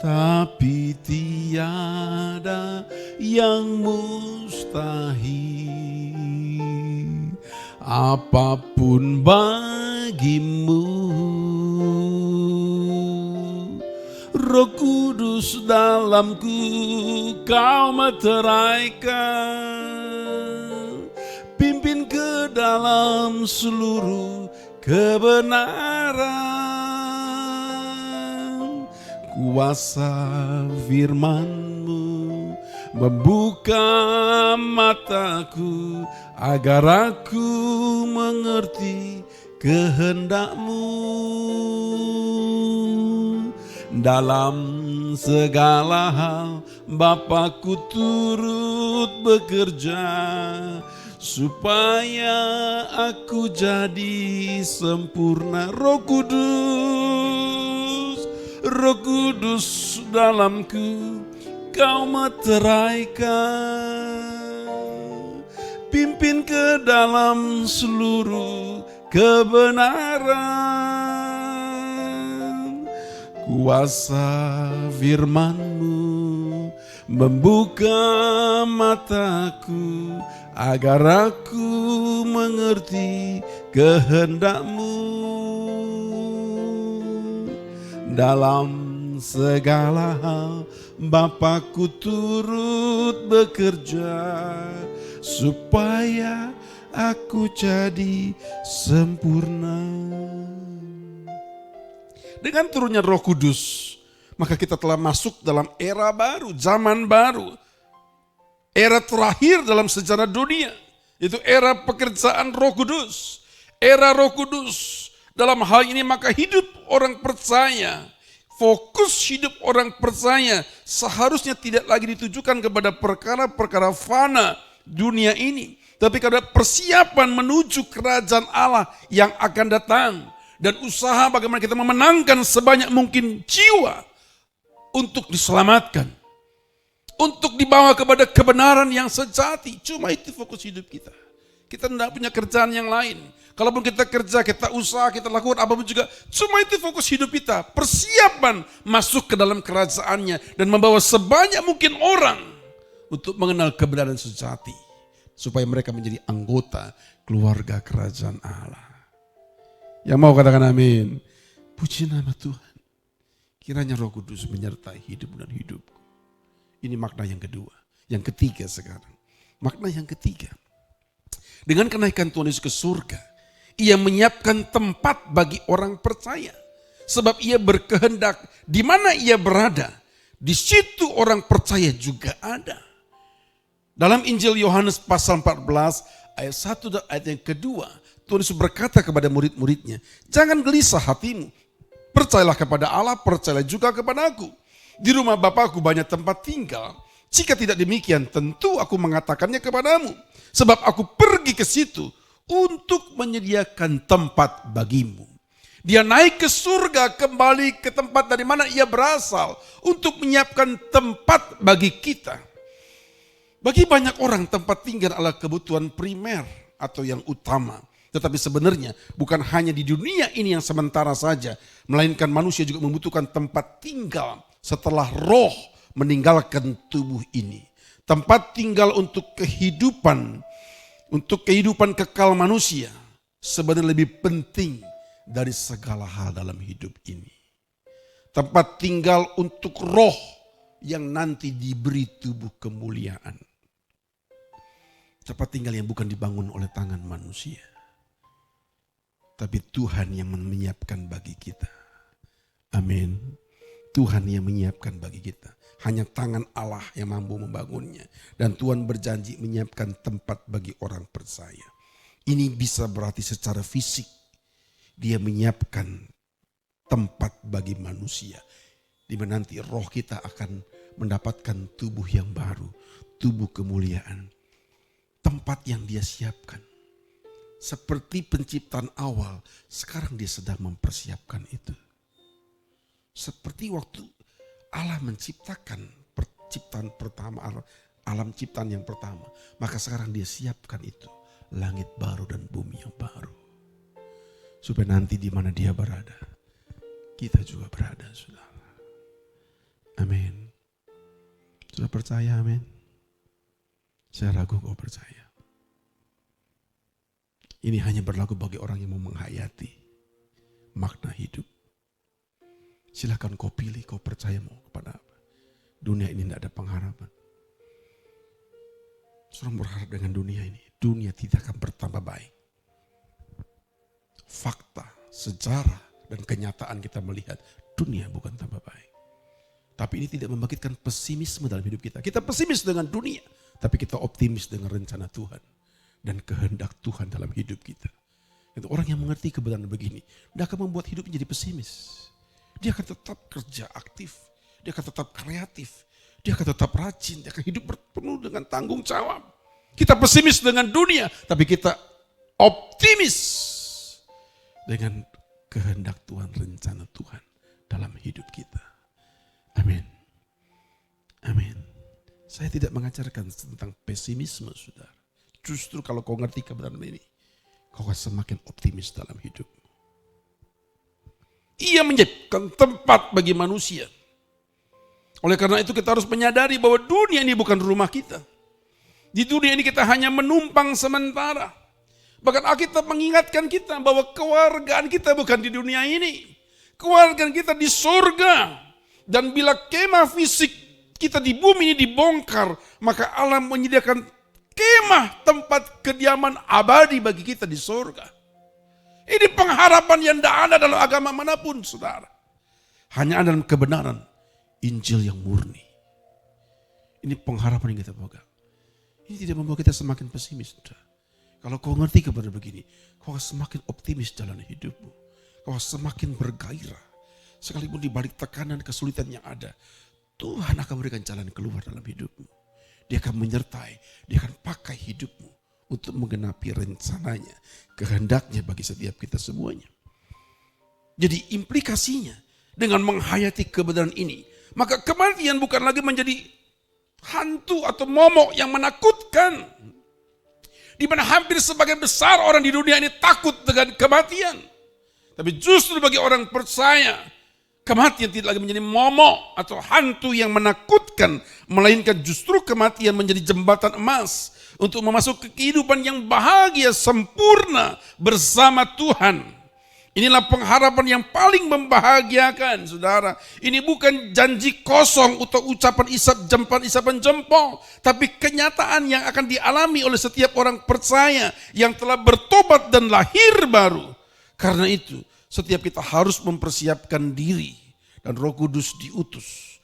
Tapi tiada yang mustahil, apapun bagimu. Roh Kudus dalamku kau meteraikan, pimpin ke dalam seluruh kebenaran. Kuasa firman-Mu membuka mataku agar aku mengerti kehendak-Mu. Dalam segala hal Bapakku turut bekerja supaya aku jadi sempurna. Roh Kudus dalamku kau meteraikan, pimpin ke dalam seluruh kebenaran. Kuasa firman-Mu membuka mataku agar aku mengerti kehendak-Mu. Dalam segala hal Bapakku turut bekerja supaya aku jadi sempurna. Dengan turunnya Roh Kudus, maka kita telah masuk dalam era baru, zaman baru. Era terakhir dalam sejarah dunia, yaitu era pekerjaan Roh Kudus. Era Roh Kudus. Dalam hal ini maka hidup orang percaya, fokus hidup orang percaya seharusnya tidak lagi ditujukan kepada perkara-perkara fana dunia ini, tapi kepada persiapan menuju kerajaan Allah yang akan datang. Dan usaha bagaimana kita memenangkan sebanyak mungkin jiwa untuk diselamatkan, untuk dibawa kepada kebenaran yang sejati. Cuma itu fokus hidup kita. Kita tidak punya kerjaan yang lain. Kalaupun kita kerja, kita usaha, kita lakukan apapun juga, cuma itu fokus hidup kita. Persiapan masuk ke dalam kerajaannya dan membawa sebanyak mungkin orang untuk mengenal kebenaran sejati. Supaya mereka menjadi anggota keluarga kerajaan Allah. Yang mau katakan amin. Puji nama Tuhan. Kiranya Roh Kudus menyertai hidup dan hidupku. Ini makna yang kedua. Yang ketiga sekarang. Makna yang ketiga. Dengan kenaikan Tuhan Yesus ke surga, Ia menyiapkan tempat bagi orang percaya. Sebab Ia berkehendak di mana Ia berada, di situ orang percaya juga ada. Dalam Injil Yohanes pasal 14 ayat 1 dan ayat yang kedua, Tuhan Yesus berkata kepada murid-muridnya, jangan gelisah hatimu, percayalah kepada Allah, percayalah juga kepada aku. Di rumah Bapakku banyak tempat tinggal. Jika tidak demikian, tentu aku mengatakannya kepadamu. Sebab aku pergi ke situ untuk menyediakan tempat bagimu. Dia naik ke surga, kembali ke tempat dari mana Ia berasal untuk menyiapkan tempat bagi kita. Bagi banyak orang tempat tinggal adalah kebutuhan primer atau yang utama. Tetapi sebenarnya bukan hanya di dunia ini yang sementara saja, melainkan manusia juga membutuhkan tempat tinggal setelah roh meninggalkan tubuh ini. Tempat tinggal untuk kehidupan kekal manusia sebenarnya lebih penting dari segala hal dalam hidup ini. Tempat tinggal untuk roh yang nanti diberi tubuh kemuliaan. Tempat tinggal yang bukan dibangun oleh tangan manusia, tapi Tuhan yang menyiapkan bagi kita. Amin. Tuhan yang menyiapkan bagi kita. Hanya tangan Allah yang mampu membangunnya. Dan Tuhan berjanji menyiapkan tempat bagi orang percaya. Ini bisa berarti secara fisik. Dia menyiapkan tempat bagi manusia. Di mana nanti roh kita akan mendapatkan tubuh yang baru. Tubuh kemuliaan. Tempat yang dia siapkan. Seperti penciptaan awal, sekarang dia sedang mempersiapkan itu. Seperti waktu Allah menciptakan penciptaan pertama, alam ciptaan yang pertama. Maka sekarang dia siapkan itu. Langit baru dan bumi yang baru. Supaya nanti di mana dia berada, kita juga berada, saudara. Amin. Sudah percaya, amin? Saya ragu kau percaya. Ini hanya berlaku bagi orang yang mau menghayati makna hidup. Silakan kau pilih, kau percaya mau kepada apa. Dunia ini tidak ada pengharapan. Saudara berharap dengan dunia ini, dunia tidak akan bertambah baik. Fakta, sejarah, dan kenyataan kita melihat dunia bukan tambah baik. Tapi ini tidak membangkitkan pesimisme dalam hidup kita. Kita pesimis dengan dunia, tapi kita optimis dengan rencana Tuhan dan kehendak Tuhan dalam hidup kita. Itu orang yang mengerti kebenaran begini, tidak akan membuat hidup menjadi pesimis. Dia akan tetap kerja aktif, dia akan tetap kreatif, dia akan tetap rajin, dia akan hidup penuh dengan tanggung jawab. Kita pesimis dengan dunia, tapi kita optimis dengan kehendak Tuhan, rencana Tuhan dalam hidup kita. Amin. Amin. Saya tidak mengajarkan tentang pesimisme, saudara. Justru kalau kau ngerti kebenaran ini, kau akan semakin optimis dalam hidupmu. Ia menjadikan tempat bagi manusia. Oleh karena itu kita harus menyadari bahwa dunia ini bukan rumah kita. Di dunia ini kita hanya menumpang sementara. Bahkan Alkitab mengingatkan kita bahwa kewargaan kita bukan di dunia ini. Kewargaan kita di surga. Dan bila kemah fisik kita di bumi ini dibongkar, maka Allah menyediakan kemah tempat kediaman abadi bagi kita di surga. Ini pengharapan yang tidak ada dalam agama manapun, saudara. Hanya ada dalam kebenaran Injil yang murni. Ini pengharapan yang kita pegang. Ini tidak membawa kita semakin pesimis, saudara. Kalau kau ngerti kebenaran begini, kau akan semakin optimis dalam hidupmu. Kau akan semakin bergairah. Sekalipun di balik tekanan kesulitan yang ada, Tuhan akan memberikan jalan keluar dalam hidupmu. Dia akan menyertai, dia akan pakai hidupmu untuk menggenapi rencananya, kehendaknya bagi setiap kita semuanya. Jadi implikasinya dengan menghayati kebenaran ini, maka kematian bukan lagi menjadi hantu atau momok yang menakutkan. Di mana hampir sebagian besar orang di dunia ini takut dengan kematian. Tapi justru bagi orang percaya, kematian tidak lagi menjadi momok atau hantu yang menakutkan, melainkan justru kematian menjadi jembatan emas untuk memasuki kehidupan yang bahagia, sempurna bersama Tuhan. Inilah pengharapan yang paling membahagiakan, saudara. Ini bukan janji kosong atau ucapan isapan jempol, tapi kenyataan yang akan dialami oleh setiap orang percaya yang telah bertobat dan lahir baru. Karena itu, setiap kita harus mempersiapkan diri dan Roh Kudus diutus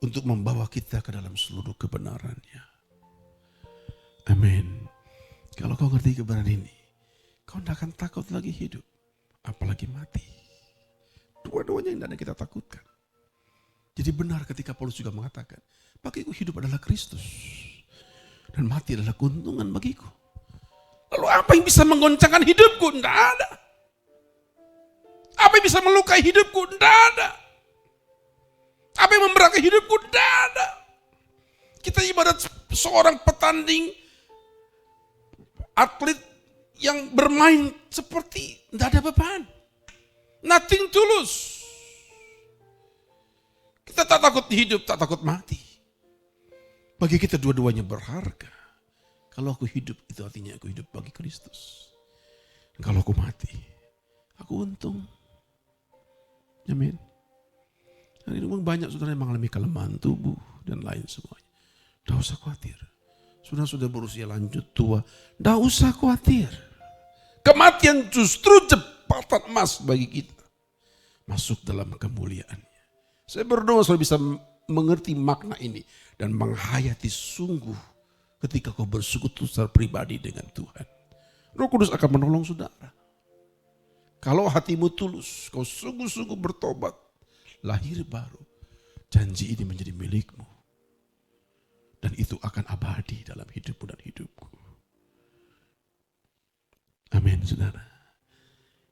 untuk membawa kita ke dalam seluruh kebenarannya. Amin. Kalau kau ngerti kebenaran ini, kau tidak akan takut lagi hidup, apalagi mati. Dua-duanya yang tidak kita takutkan. Jadi benar ketika Paulus juga mengatakan, bagiku hidup adalah Kristus dan mati adalah keuntungan bagiku. Lalu apa yang bisa menggoncangkan hidupku? Tidak ada. Apa yang bisa melukai hidupku? Tidak ada. Apa yang memberatkan hidupku? Tidak ada. Kita ibarat seorang petanding, atlet yang bermain seperti tidak ada beban. Nothing to lose. Kita tak takut hidup, tak takut mati. Bagi kita dua-duanya berharga. Kalau aku hidup, itu artinya aku hidup bagi Kristus. Dan kalau aku mati, aku untung. Amin. Dan ini memang banyak saudara yang mengalami kelemahan tubuh dan lain semuanya. Tidak usah khawatir. Sudah berusia lanjut tua, tidak usah khawatir. Kematian justru jembatan emas bagi kita. Masuk dalam kemuliaannya. Saya berdoa saudara bisa mengerti makna ini. Dan menghayati sungguh ketika kau bersekutu secara pribadi dengan Tuhan. Roh Kudus akan menolong saudara. Kalau hatimu tulus, kau sungguh-sungguh bertobat, lahir baru, janji ini menjadi milikmu. Dan itu akan abadi dalam hidupmu dan hidupku. Amin, saudara.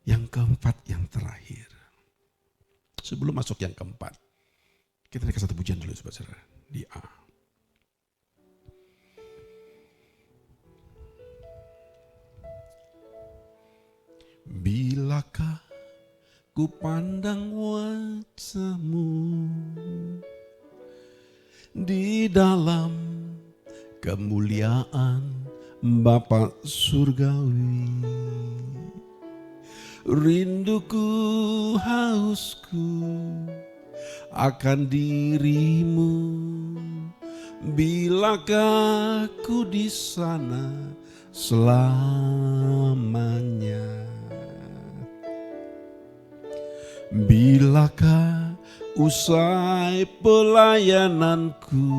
Yang keempat, yang terakhir. Sebelum masuk yang keempat, kita naik satu pujian dulu, saudara. Di A. Bilakah ku pandang wajahmu di dalam kemuliaan Bapa surgawi, rinduku hausku akan dirimu, bilakah ku di sana selamanya. Bilakah usai pelayananku,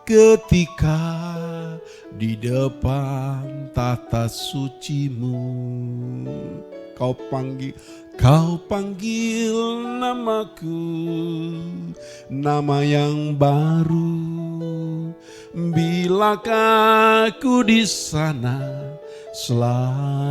ketika di depan tata sucimu, kau panggil namaku, nama yang baru. Bilakah ku di sana selamanya.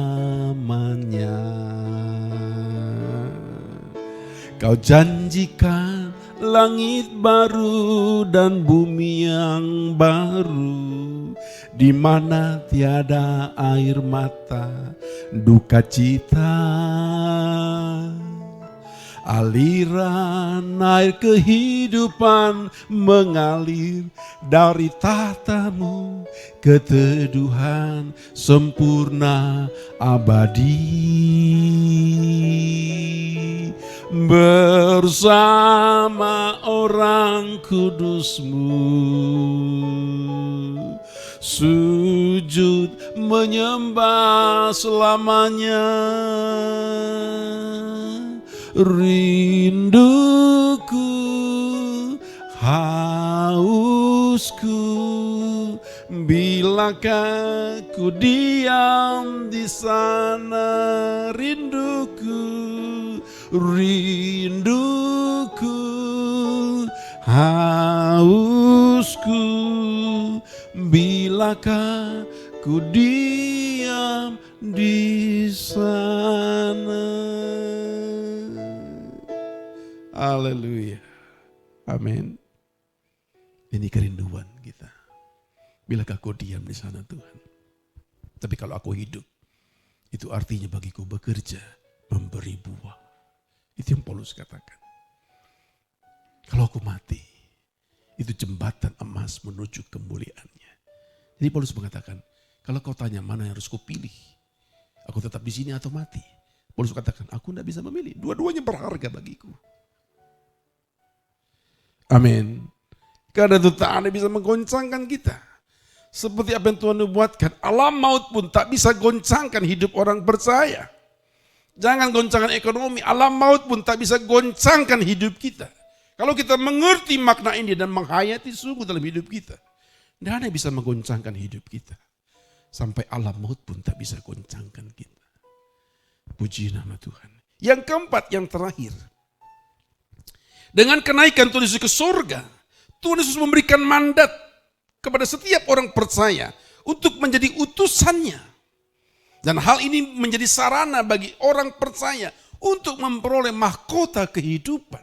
Kau janjikan langit baru dan bumi yang baru, di mana tiada air mata, duka cita. Aliran air kehidupan mengalir dari tahtamu, keteduhan sempurna abadi. Bersama orang kudusmu, sujud menyembah selamanya. Rinduku, hausku, bilakah ku diam di sana. Rinduku, rinduku, hausku, bilakah ku diam di sana. Haleluya. Amin. Ini kerinduan kita. Bilakah kau diam di sana Tuhan. Tapi kalau aku hidup, itu artinya bagiku bekerja, memberi buah. Itu yang Paulus katakan. Kalau aku mati, itu jembatan emas menuju kemuliaannya. Jadi Paulus mengatakan, kalau kau tanya mana yang harus kupilih, aku tetap di sini atau mati. Paulus katakan, aku tidak bisa memilih. Dua-duanya berharga bagiku. Amin. Karena itu tak ada bisa menggoncangkan kita. Seperti apa yang Tuhan nubuatkan, alam maut pun tak bisa goncangkan hidup orang percaya. Jangan goncangkan ekonomi, alam maut pun tak bisa goncangkan hidup kita. Kalau kita mengerti makna ini dan menghayati sungguh dalam hidup kita, tidak ada yang bisa menggoncangkan hidup kita. Sampai alam maut pun tak bisa goncangkan kita. Puji nama Tuhan. Yang keempat, yang terakhir. Dengan kenaikan Tuhan Yesus ke surga, Tuhan Yesus memberikan mandat kepada setiap orang percaya untuk menjadi utusannya. Dan hal ini menjadi sarana bagi orang percaya untuk memperoleh mahkota kehidupan.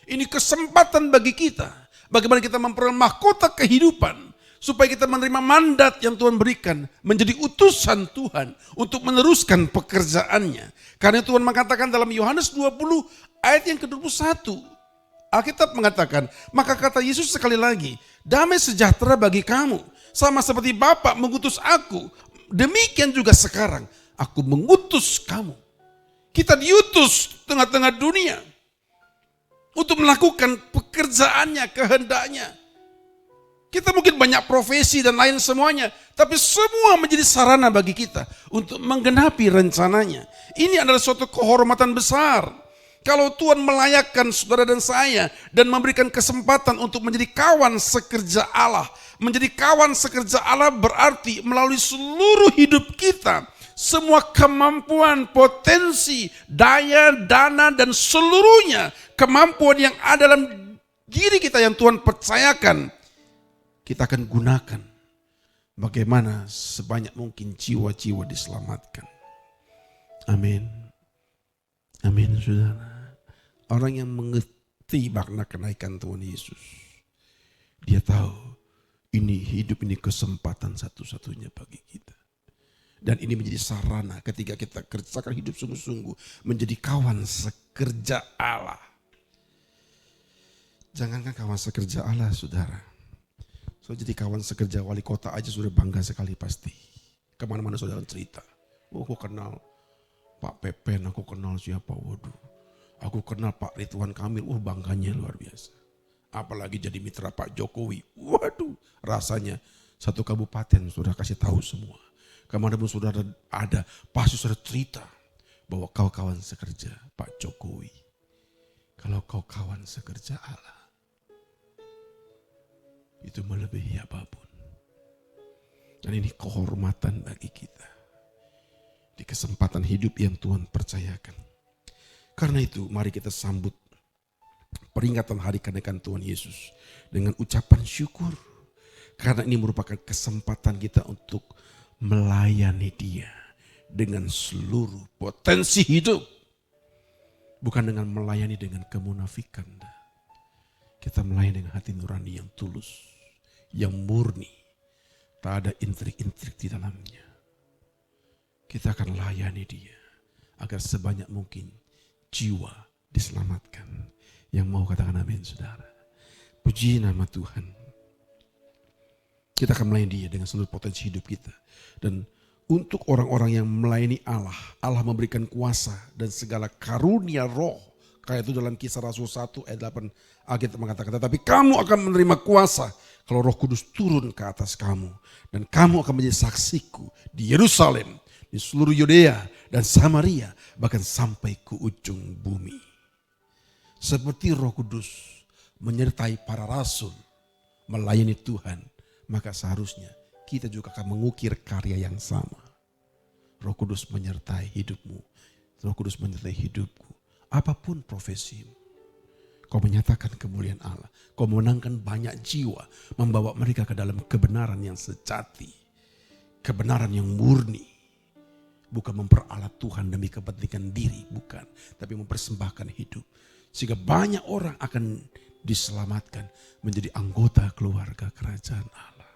Ini kesempatan bagi kita. Bagaimana kita memperoleh mahkota kehidupan. Supaya kita menerima mandat yang Tuhan berikan. Menjadi utusan Tuhan untuk meneruskan pekerjaannya. Karena Tuhan mengatakan dalam Yohanes 20 ayat yang ke-21. Alkitab mengatakan, maka kata Yesus sekali lagi, damai sejahtera bagi kamu. Sama seperti Bapa mengutus aku, demikian juga sekarang aku mengutus kamu. Kita diutus tengah-tengah dunia. untuk melakukan pekerjaannya, kehendaknya. Kita mungkin banyak profesi dan lain semuanya, tapi semua menjadi sarana bagi kita untuk menggenapi rencananya. Ini adalah suatu kehormatan besar. Kalau Tuhan melayakkan saudara dan saya dan memberikan kesempatan untuk menjadi kawan sekerja Allah. Menjadi kawan sekerja Allah berarti melalui seluruh hidup kita, semua kemampuan, potensi, daya, dana, dan seluruhnya kemampuan yang ada dalam diri kita yang Tuhan percayakan, kita akan gunakan bagaimana sebanyak mungkin jiwa-jiwa diselamatkan. Amin. Amin, saudara. Orang yang mengerti makna kenaikan Tuhan Yesus, dia tahu ini hidup, ini kesempatan satu-satunya bagi kita. Dan ini menjadi sarana ketika kita kerjakan hidup sungguh-sungguh menjadi kawan sekerja Allah. Jangankan kawan sekerja Allah, saudara. So, jadi kawan sekerja wali kota aja sudah bangga sekali pasti. Kemana-mana saudara cerita. Oh, aku kenal Pak Pepen, aku kenal siapa, waduh. Aku kenal Pak Ridwan Kamil, bangganya luar biasa. Apalagi jadi mitra Pak Jokowi, waduh, rasanya satu kabupaten sudah kasih tahu semua. Kemanapun saudara ada, pasti saudara cerita bahwa kau kawan sekerja Pak Jokowi. Kalau kau kawan sekerja Allah, itu melebihi apapun. Dan ini kehormatan bagi kita. Di kesempatan hidup yang Tuhan percayakan. Karena itu mari kita sambut peringatan hari kenaikan Tuhan Yesus dengan ucapan syukur. Karena ini merupakan kesempatan kita untuk melayani Dia dengan seluruh potensi hidup. Bukan dengan melayani dengan kemunafikan. Kita melayani dengan hati nurani yang tulus, yang murni. Tak ada intrik-intrik di dalamnya. Kita akan layani Dia agar sebanyak mungkin jiwa diselamatkan. Yang mau katakan amin, saudara. Puji nama Tuhan. Kita akan melayani Dia dengan seluruh potensi hidup kita. Dan untuk orang-orang yang melayani Allah, Allah memberikan kuasa dan segala karunia roh. Kayak itu dalam Kisah Rasul 1 ayat 8 Alkitab mengatakan, tetapi kamu akan menerima kuasa kalau Roh Kudus turun ke atas kamu. Dan kamu akan menjadi saksiku di Yerusalem, di seluruh Yudea dan Samaria, bahkan sampai ke ujung bumi. Seperti Roh Kudus menyertai para rasul melayani Tuhan, maka seharusnya kita juga akan mengukir karya yang sama. Roh Kudus menyertai hidupmu, Roh Kudus menyertai hidupku. Apapun profesimu, kau menyatakan kemuliaan Allah, kau memenangkan banyak jiwa, membawa mereka ke dalam kebenaran yang sejati, kebenaran yang murni. Bukan memperalat Tuhan demi kepentingan diri, bukan. Tapi mempersembahkan hidup. Sehingga banyak orang akan diselamatkan menjadi anggota keluarga kerajaan Allah.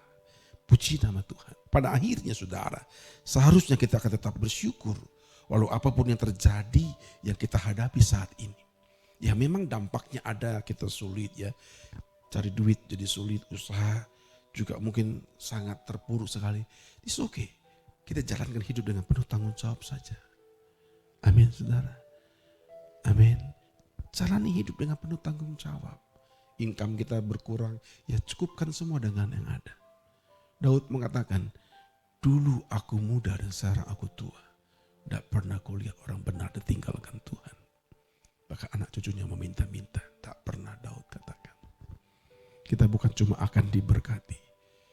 Puji nama Tuhan. Pada akhirnya saudara, seharusnya kita akan tetap bersyukur. Walau apapun yang terjadi yang kita hadapi saat ini. Ya memang dampaknya ada, kita sulit ya. Cari duit jadi sulit, usaha juga mungkin sangat terpuruk sekali. It's okay. Kita jalankan hidup dengan penuh tanggung jawab saja. Amin, saudara. Amin. Jalani hidup dengan penuh tanggung jawab. Income kita berkurang, ya cukupkan semua dengan yang ada. Daud mengatakan, dulu aku muda dan sekarang aku tua. Tidak pernah kulihat orang benar ditinggalkan Tuhan. Bahkan anak cucunya meminta-minta. Tak pernah Daud katakan. Kita bukan cuma akan diberkati.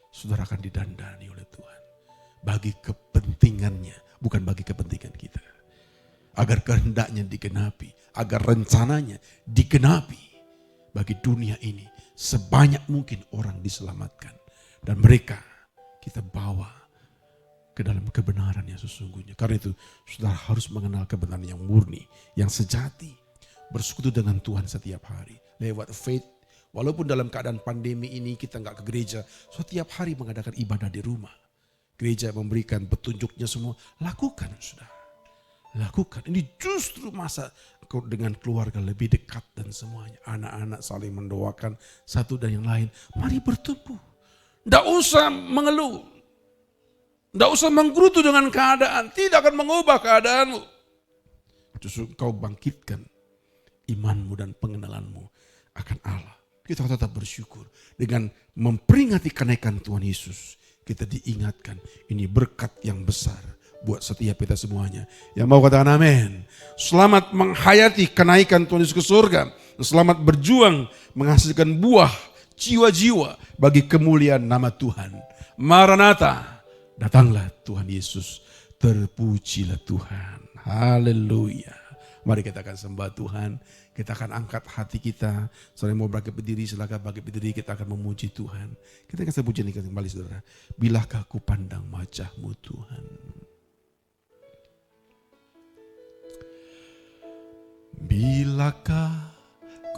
Saudara akan didandani oleh Tuhan. Bagi kepentingannya, bukan bagi kepentingan kita. Agar kehendaknya digenapi, agar rencananya digenapi. Bagi dunia ini, sebanyak mungkin orang diselamatkan. Dan mereka kita bawa ke dalam kebenaran yang sesungguhnya. Karena itu, saudara harus mengenal kebenaran yang murni, yang sejati. Bersekutu dengan Tuhan setiap hari. Lewat faith, walaupun dalam keadaan pandemi ini kita nggak ke gereja, setiap hari mengadakan ibadah di rumah. Gereja memberikan petunjuknya semua, lakukan saudara. Lakukan, ini justru masa dengan keluarga lebih dekat dan semuanya. Anak-anak saling mendoakan satu dan yang lain. Mari bertumbuh. Tidak usah mengeluh. Tidak usah menggerutu dengan keadaan. Tidak akan mengubah keadaanmu. Justru kau bangkitkan imanmu dan pengenalanmu akan Allah. Kita tetap bersyukur. Dengan memperingati kenaikan Tuhan Yesus, kita diingatkan ini berkat yang besar buat setiap kita semuanya. Yang mau katakan amin. Selamat menghayati kenaikan Tuhan Yesus ke surga. Selamat berjuang menghasilkan buah jiwa-jiwa bagi kemuliaan nama Tuhan. Maranatha, datanglah Tuhan Yesus. Terpujilah Tuhan. Haleluya. Mari kita akan sembah Tuhan. Kita akan angkat hati kita. Saudara yang mau bangkit berdiri, silakan bangkit berdiri. Kita akan memuji Tuhan. Kita akan puji kembali saudara. Bilakah ku pandang wajah-Mu Tuhan. Bilakah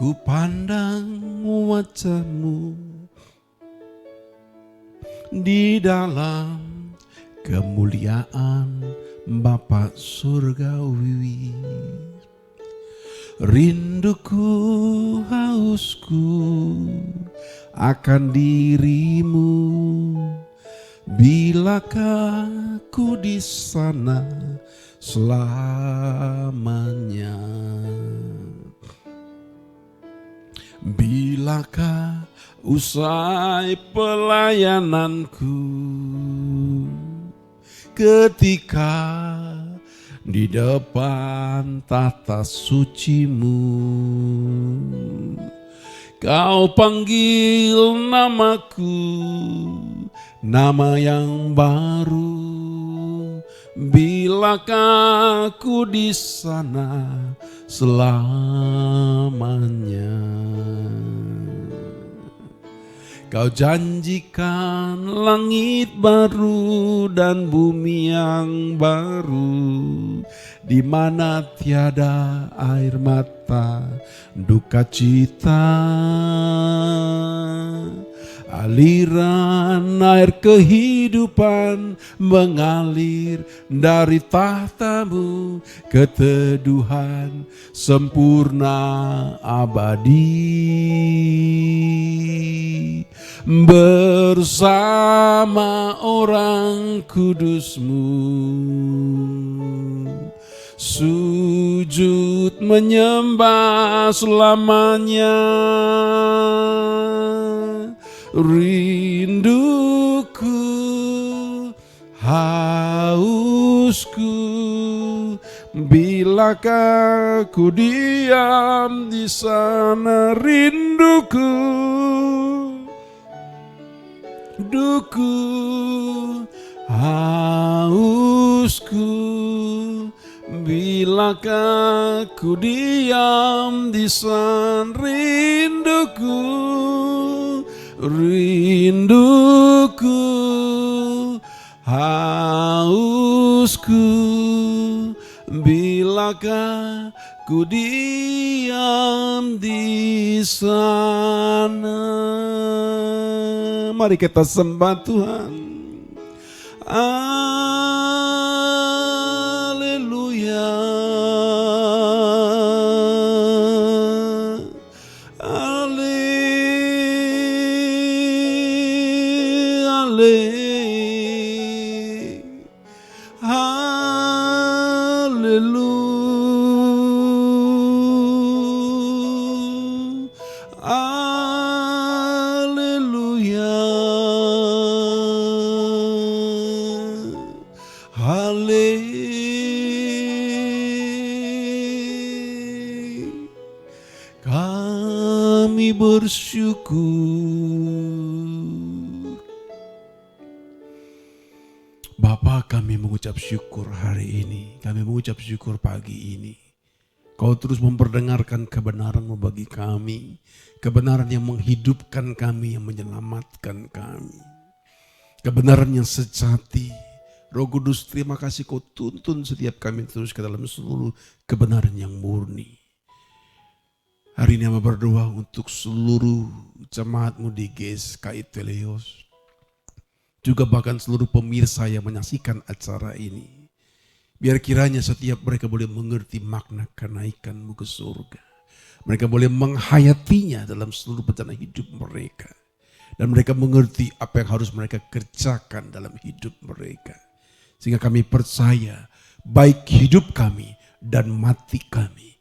ku pandang wajah-Mu di dalam kemuliaan Bapa surgawi. Rinduku, hausku akan dirimu. Bilakah ku di sana selamanya. Bilakah usai pelayananku, ketika di depan tata suci-Mu, Kau panggil namaku, nama yang baru. Bilakah aku di sana selamanya. Kau janjikan langit baru dan bumi yang baru, di mana tiada air mata, duka cita. Aliran air kehidupan mengalir dari tahta-Mu, keteduhan sempurna abadi. Bersama orang kudus-Mu, sujud menyembah selamanya. Rinduku, hausku, bilakah ku diam di sana. Rinduku, duku, hausku, bilakah ku diam di sana. Rinduku, rinduku, hausku, bilakah ku diam di sana. Mari kita sembah Tuhan. Haleluya. Kami bersyukur. Bapa, kami mengucap syukur hari ini. Kami mengucap syukur pagi ini. Kau terus memperdengarkan kebenaran-Mu bagi kami. Kebenaran yang menghidupkan kami, yang menyelamatkan kami. Kebenaran yang sejati. Roh Kudus, terima kasih Kau tuntun setiap kami terus ke dalam seluruh kebenaran yang murni. Hari ini kami berdoa untuk seluruh jemaat-Mu di GSKI Teleos. Juga bahkan seluruh pemirsa yang menyaksikan acara ini. Biar kiranya setiap mereka boleh mengerti makna kenaikan-Mu ke surga. Mereka boleh menghayatinya dalam seluruh perjalanan hidup mereka. Dan mereka mengerti apa yang harus mereka kerjakan dalam hidup mereka. Sehingga kami percaya baik hidup kami dan mati kami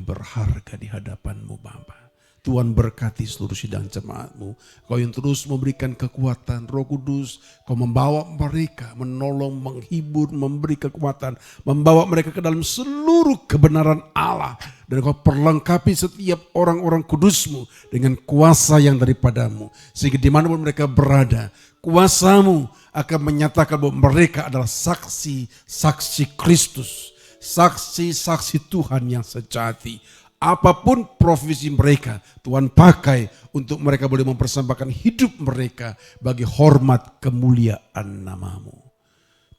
berharga di hadapan-Mu Bapa. Tuhan berkati seluruh sidang jemaat-Mu. Kau yang terus memberikan kekuatan, Roh Kudus, Kau membawa mereka, menolong, menghibur, memberi kekuatan, membawa mereka ke dalam seluruh kebenaran Allah. Dan Kau perlengkapi setiap orang-orang kudus-Mu dengan kuasa yang daripadamu. Sehingga dimanapun mereka berada, kuasa-Mu akan menyatakan bahwa mereka adalah saksi-saksi Kristus, saksi-saksi Tuhan yang sejati. Apapun profesi mereka, Tuhan pakai untuk mereka boleh mempersembahkan hidup mereka bagi hormat kemuliaan nama-Mu.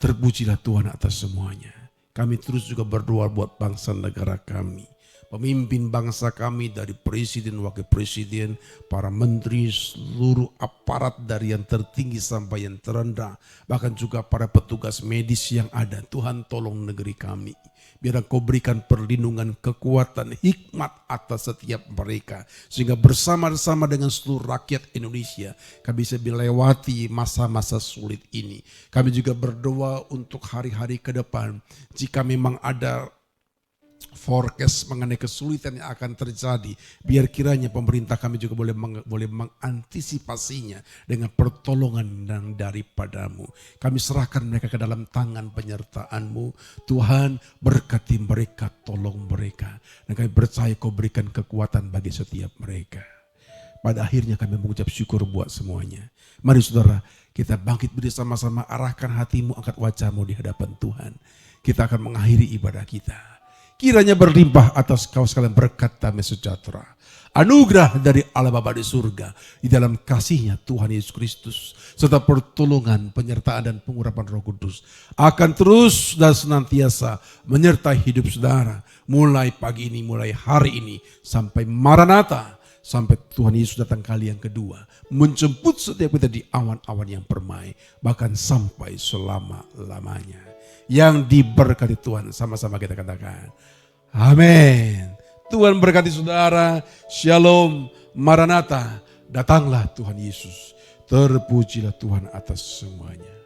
Terpujilah Tuhan atas semuanya. Kami terus juga berdoa buat bangsa negara kami. Pemimpin bangsa kami dari presiden, wakil presiden, para menteri, seluruh aparat dari yang tertinggi sampai yang terendah. Bahkan juga para petugas medis yang ada. Tuhan tolong negeri kami. Biar Engkau berikan perlindungan, kekuatan, hikmat atas setiap mereka. Sehingga bersama-sama dengan seluruh rakyat Indonesia kami bisa melewati masa-masa sulit ini. Kami juga berdoa untuk hari-hari ke depan. Jika memang ada forecast mengenai kesulitan yang akan terjadi, biar kiranya pemerintah kami juga boleh mengantisipasinya dengan pertolongan yang daripadamu. Kami serahkan mereka ke dalam tangan penyertaan-Mu. Tuhan, berkati mereka, tolong mereka. Dan kami percaya Kau berikan kekuatan bagi setiap mereka. Pada akhirnya kami mengucap syukur buat semuanya. Mari saudara, kita bangkit bersama-sama, arahkan hatimu, angkat wajahmu di hadapan Tuhan. Kita akan mengakhiri ibadah kita. Kiranya berlimpah atas kau sekalian berkat damai sejahtera, anugerah dari Allah Bapa di surga, di dalam kasih-Nya Tuhan Yesus Kristus, serta pertolongan, penyertaan dan pengurapan Roh Kudus akan terus dan senantiasa menyertai hidup saudara, mulai pagi ini, mulai hari ini, sampai Maranatha, sampai Tuhan Yesus datang kali yang kedua, menjemput setiap kita di awan-awan yang permai, bahkan sampai selama-lamanya. Yang diberkati Tuhan, sama-sama kita katakan amin. Tuhan berkati saudara. Shalom, Maranatha, datanglah Tuhan Yesus. Terpujilah Tuhan atas semuanya.